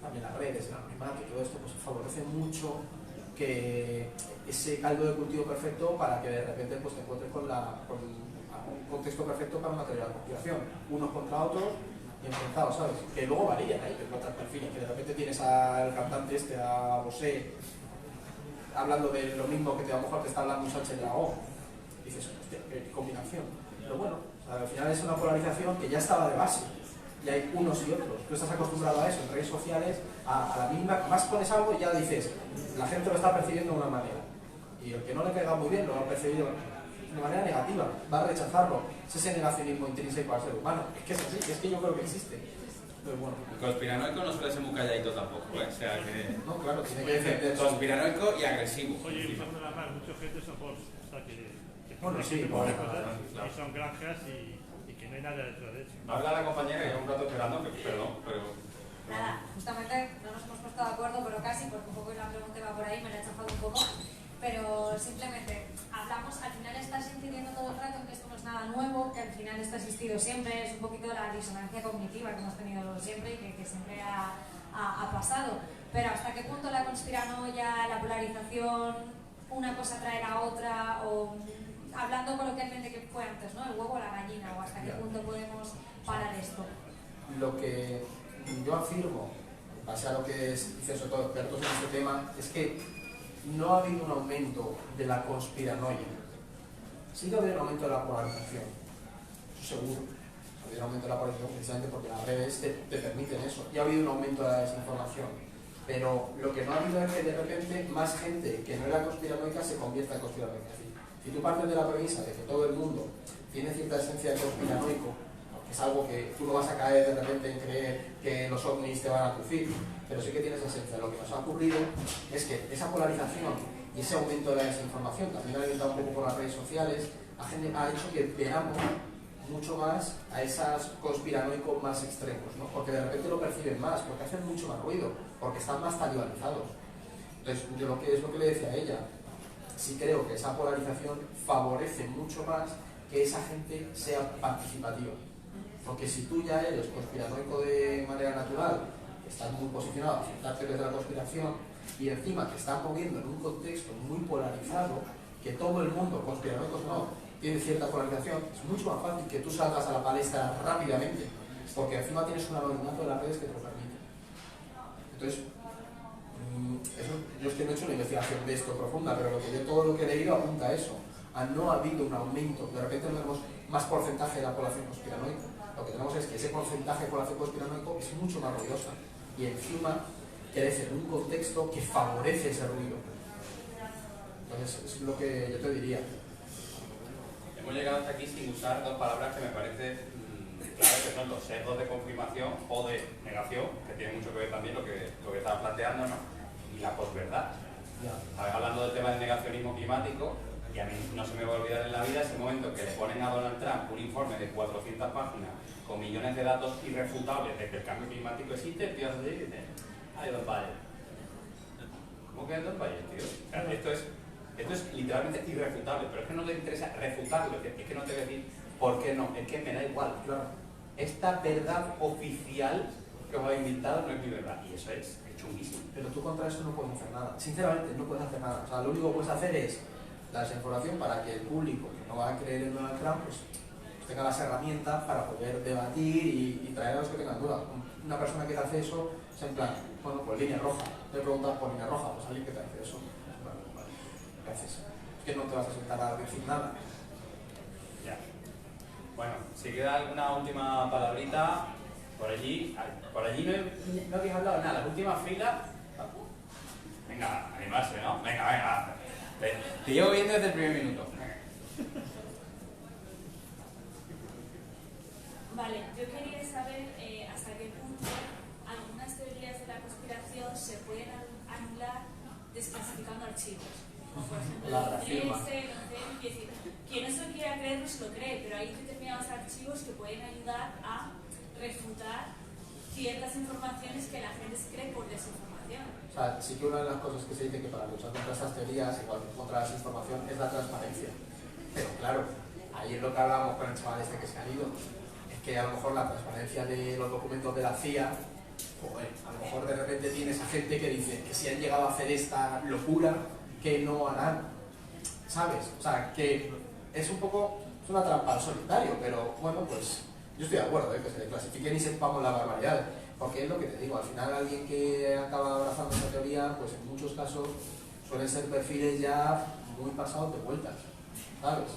también las redes, el anonimato y todo esto, pues favorece mucho que ese caldo de cultivo perfecto para que de repente pues, te encuentres con un contexto perfecto para una teoría de conspiración, unos contra otros y enfrentados, ¿sabes? Que luego varían ahí, que otros perfiles, que de repente tienes al cantante a Bosé, hablando de lo mismo que a lo mejor te está hablando un Sánchez Dragó. Dices, hostia, qué combinación. Pero bueno, al final es una polarización que ya estaba de base. Y hay unos y otros. Tú estás acostumbrado a eso en redes sociales, a la mínima, más pones algo y ya dices, la gente lo está percibiendo de una manera. Y el que no le caiga muy bien lo va a percibir de una manera negativa, va a rechazarlo. Es ese negacionismo intrínseco al ser humano. Es que es así, es que yo creo que existe. Pero bueno. El conspiranoico no suele ser muy calladito tampoco, ¿eh? O sea que... No, claro, tiene que defender. Conspiranoico y agresivo. Oye, usando la mar, mucha gente son bots, o sea que bueno, sí, cosas, claro. Y son granjas y que no hay nada detrás de eso. Habla la compañera y lleva un rato esperando, perdón, pero... Nada, justamente no nos hemos puesto de acuerdo, pero casi, porque un poco la pregunta va por ahí, me la he chafado un poco. Pero simplemente hablamos, al final estás incidiendo todo el rato en que esto no es nada nuevo, que al final esto ha existido siempre, es un poquito la disonancia cognitiva que hemos tenido siempre y que siempre ha pasado. Pero hasta qué punto la conspiranoia, la polarización, una cosa trae a otra, o hablando coloquialmente que fue antes, ¿no? El huevo o la gallina, o hasta qué punto podemos parar esto. Lo que yo afirmo, en base a lo que dicen sobre todo expertos en este tema, es que no ha habido un aumento de la conspiranoia. Sí que ha habido un aumento de la polarización, eso seguro. hubiera un aumento de la polarización precisamente porque las redes te permiten eso. Y ha habido un aumento de la desinformación. Pero lo que no ha habido es que de repente más gente que no era conspiranoica se convierta en conspiranoica. Es decir, si tú partes de la premisa de que todo el mundo tiene cierta esencia de conspiranoico, que es algo que tú no vas a caer de repente en creer que los ovnis te van a crucir, pero sí que tienes esencia. Lo que nos ha ocurrido es que esa polarización y ese aumento de la desinformación, también alimentado un poco por las redes sociales, ha hecho que veamos mucho más a esos conspiranoicos más extremos, ¿no? Porque de repente lo perciben más, porque hacen mucho más ruido, porque están más talibanizados. Entonces, yo lo que le decía a ella, sí creo que esa polarización favorece mucho más que esa gente sea participativa. Porque si tú ya eres conspiranoico de manera natural, estás muy posicionado a aceptar teorías de la conspiración y encima te estás moviendo en un contexto muy polarizado, que todo el mundo, conspiranoicos no, tiene cierta polarización, es mucho más fácil que tú salgas a la palestra rápidamente, porque encima tienes un anonimato de las redes que te lo permite. Entonces, eso, yo es que no he hecho una investigación de esto profunda, pero todo lo que he leído apunta a eso. No ha habido un aumento, de repente no tenemos más porcentaje de la población conspiranoica. Lo que tenemos es que ese porcentaje de población conspiranoica es mucho más ruidosa y encima crece en un contexto que favorece ese ruido. Entonces, es lo que yo te diría. Hemos llegado hasta aquí sin usar dos palabras que me parecen claves, que son los sesgos de confirmación o de negación, que tiene mucho que ver también lo que estabas planteando, ¿no? Y la posverdad. Estabas hablando del tema del negacionismo climático, y a mí no se me va a olvidar en la vida ese momento que le ponen a Donald Trump un informe de 400 páginas con millones de datos irrefutables de que el cambio climático existe, el tío hace y dice, ay, don Valle. ¿Cómo que es don Valle, tío? O sea, esto es literalmente irrefutable, pero es que no te interesa refutarlo, es que no te voy a decir por qué no, es que me da igual, claro. Esta verdad oficial que os habéis inventado no es mi verdad, y eso es chunguísimo. Pero tú contra eso no puedes hacer nada, sinceramente no puedes hacer nada. O sea, lo único que puedes hacer es la desinformación para que el público que no va a creer en Donald Trump pues tenga las herramientas para poder debatir y traer a los que tengan dudas. Una persona que te hace eso es en plan, bueno, pues línea roja. Le preguntas por línea roja, pues alguien que te hace eso. Vale, gracias. Es que no te vas a sentar a decir nada. Ya. Bueno, si queda alguna última palabrita, por allí no habéis hablado nada. Las últimas filas. Venga, animarse, ¿no? Venga. Te llevo viendo desde el primer minuto. Vale, yo quería saber hasta qué punto algunas teorías de la conspiración se pueden anular desclasificando archivos. Como por ejemplo, quien no se lo quiera creer no se lo cree, pero hay determinados archivos que pueden ayudar a refutar ciertas informaciones que la gente se cree por desinformación. O sea, sí que una de las cosas que se dice que para luchar contra estas teorías, igual que contra la desinformación, es la transparencia. Pero claro, ahí es lo que hablábamos con el chaval este que se ha ido. Es que a lo mejor la transparencia de los documentos de la CIA, pues, a lo mejor de repente tienes a gente que dice que si han llegado a hacer esta locura, que no harán. ¿Sabes? O sea, que es un poco, es una trampa al solitario, pero bueno, pues yo estoy de acuerdo, que se clasifiquen y sepamos la barbaridad. Porque es lo que te digo, al final alguien que acaba abrazando esa teoría, pues en muchos casos suelen ser perfiles ya muy pasados de vueltas, ¿sabes?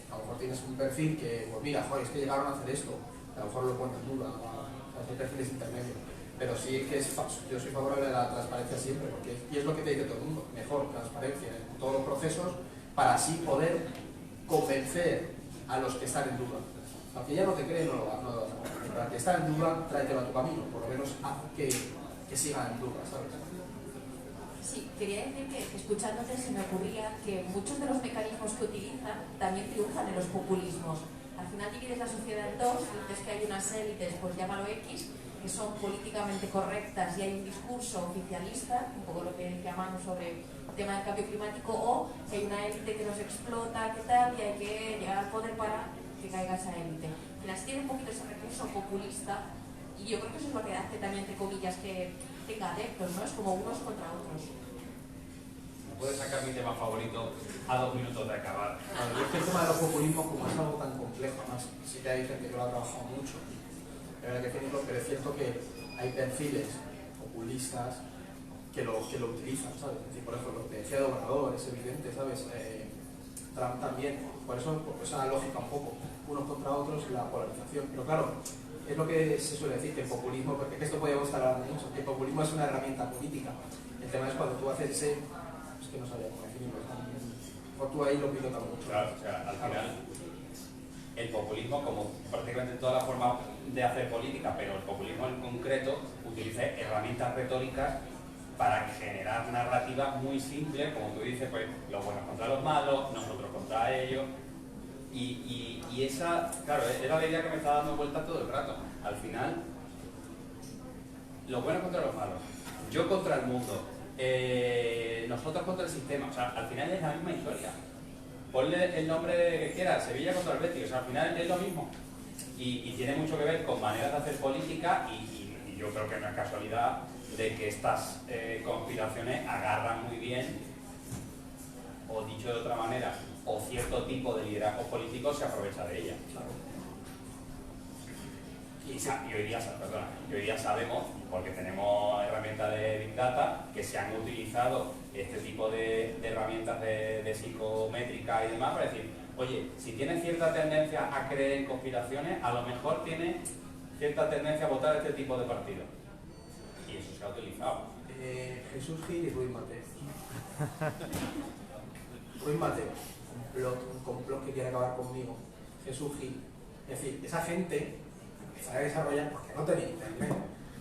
A lo mejor tienes un perfil que, pues mira, joder, es que llegaron a hacer esto, a lo mejor lo ponen en duda, o hacer perfiles intermedios. Pero sí que yo soy favorable a la transparencia siempre, y es lo que te dice todo el mundo, mejor transparencia en todos los procesos para así poder convencer a los que están en duda. Aunque ya no te creen, no lo vas a hacer. Pero al que está en duda, tráetelo a tu camino, por lo menos haz que sigan en duda, ¿sabes? Sí, quería decir que escuchándote se me ocurría que muchos de los mecanismos que utilizan también triunfan en los populismos. Al final divides la sociedad en dos, dices que hay unas élites, pues llámalo X, que son políticamente correctas y hay un discurso oficialista, un poco lo que decía Manu sobre el tema del cambio climático, o que hay una élite que nos explota, ¿qué tal? Y hay que llegar al poder para que caiga esa élite. Al final tiene un poquito ese recurso populista y yo creo que eso es lo que hace también, entre comillas, que tenga adeptos, ¿no? Es como unos contra otros. ¿Me puedes sacar mi tema favorito a 2 minutos de acabar? Bueno, yo es que el tema de los populismos, como es algo tan complejo, además, sí que hay gente que lo ha trabajado mucho, pero es cierto que hay perfiles populistas que lo utilizan, ¿sabes? Es decir, por ejemplo, lo que decía de Obrador es evidente, ¿sabes? Trump también. Por eso, pues, esa lógica un poco, unos contra otros y la polarización. Pero claro, es lo que se suele decir, que el populismo, porque esto podemos estar hablando mucho, que el populismo es una herramienta política. El tema es cuando tú haces ese, es que no sabía cómo definirlo, o tú ahí lo pilotas mucho. Claro, o sea, al final, el populismo, como prácticamente toda la forma de hacer política, pero el populismo en concreto, utiliza herramientas retóricas para generar narrativas muy simples, como tú dices, pues los buenos contra los malos, nosotros contra ellos. Y esa, claro, era la idea que me estaba dando vuelta todo el rato. Al final, los buenos contra los malos, yo contra el mundo, nosotros contra el sistema, o sea, al final es la misma historia. Ponle el nombre que quieras, Sevilla contra el Betis, o sea, al final es lo mismo. Y tiene mucho que ver con maneras de hacer política y yo creo que no es casualidad de que estas conspiraciones agarran muy bien, o dicho de otra manera, o cierto tipo de liderazgo político se aprovecha de ella. Claro. Y hoy día sabemos, porque tenemos herramientas de Big Data, que se han utilizado este tipo de herramientas de psicométrica y demás para decir, oye, si tienes cierta tendencia a creer en conspiraciones, a lo mejor tienes cierta tendencia a votar este tipo de partidos. Y eso se ha utilizado. Jesús Gil y Ruiz Mateo. Ruiz Mateo, un complot que quiere acabar conmigo. Jesús Gil. Es decir, esa gente empezó a desarrollar, porque no tenía internet,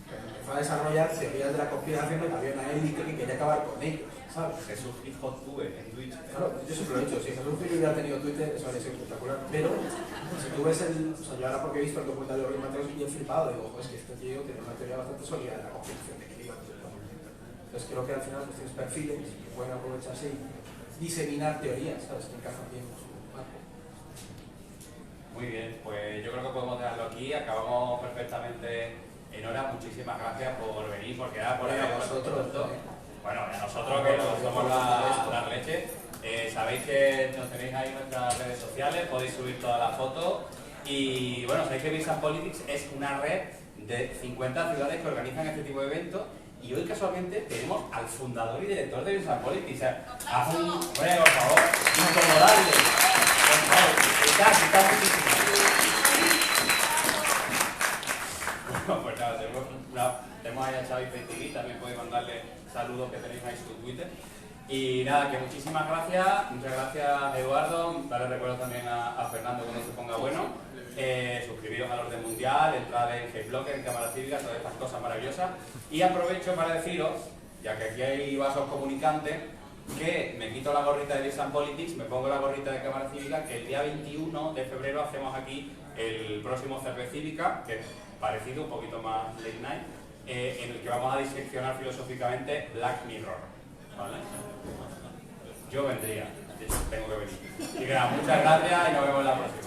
pero empezó a desarrollar teorías de la conspiración de que había una élite que quería acabar con ellos, ¿sabes? Jesús Gil Hotube en Twitter. Claro, yo siempre lo he dicho, si Jesús Gil hubiera tenido Twitter, eso habría sido espectacular. Pero si tú ves el. O sea, yo ahora porque he visto el documental de Ruiz Mateo y he flipado, digo, es que este tío tiene una teoría bastante sólida de la conspiración de que iba a hacer todo. Entonces creo que al final pues, tienes perfiles que pueden aprovecharse y diseminar teorías, ¿sabes? Que encajan bien con su marco. Muy bien, pues yo creo que podemos dejarlo aquí, acabamos perfectamente en hora. Muchísimas gracias por venir, por quedar por ahí. A vosotros. Bueno, a nosotros que nos somos las leches. Sabéis que nos tenéis ahí en nuestras redes sociales, podéis subir todas las fotos. Y bueno, sabéis que Vision Politics es una red de 50 ciudades que organizan este tipo de eventos. Y hoy casualmente tenemos al fundador y director de Vision Politics. Haz un hombre, por favor, incomodable. Por favor, está muchísimo. Bueno, pues nada, tenemos ahí a Xavi Feitili, también podéis mandarle saludos que tenéis ahí en su Twitter. Y nada, que muchísimas gracias, muchas gracias Eduardo, darle recuerdo también a Fernando cuando se ponga bueno. Suscribiros al Orden Mundial, entrad en G-Block, en Cámara Cívica, todas estas cosas maravillosas. Y aprovecho para deciros, ya que aquí hay vasos comunicantes, que me quito la gorrita de Vision Politics, me pongo la gorrita de Cámara Cívica, que el día 21 de febrero hacemos aquí el próximo CP Cívica, que es parecido, un poquito más late night, en el que vamos a diseccionar filosóficamente Black Mirror. ¿Vale? Yo vendría, tengo que venir. Y que nada, muchas gracias y nos vemos la próxima.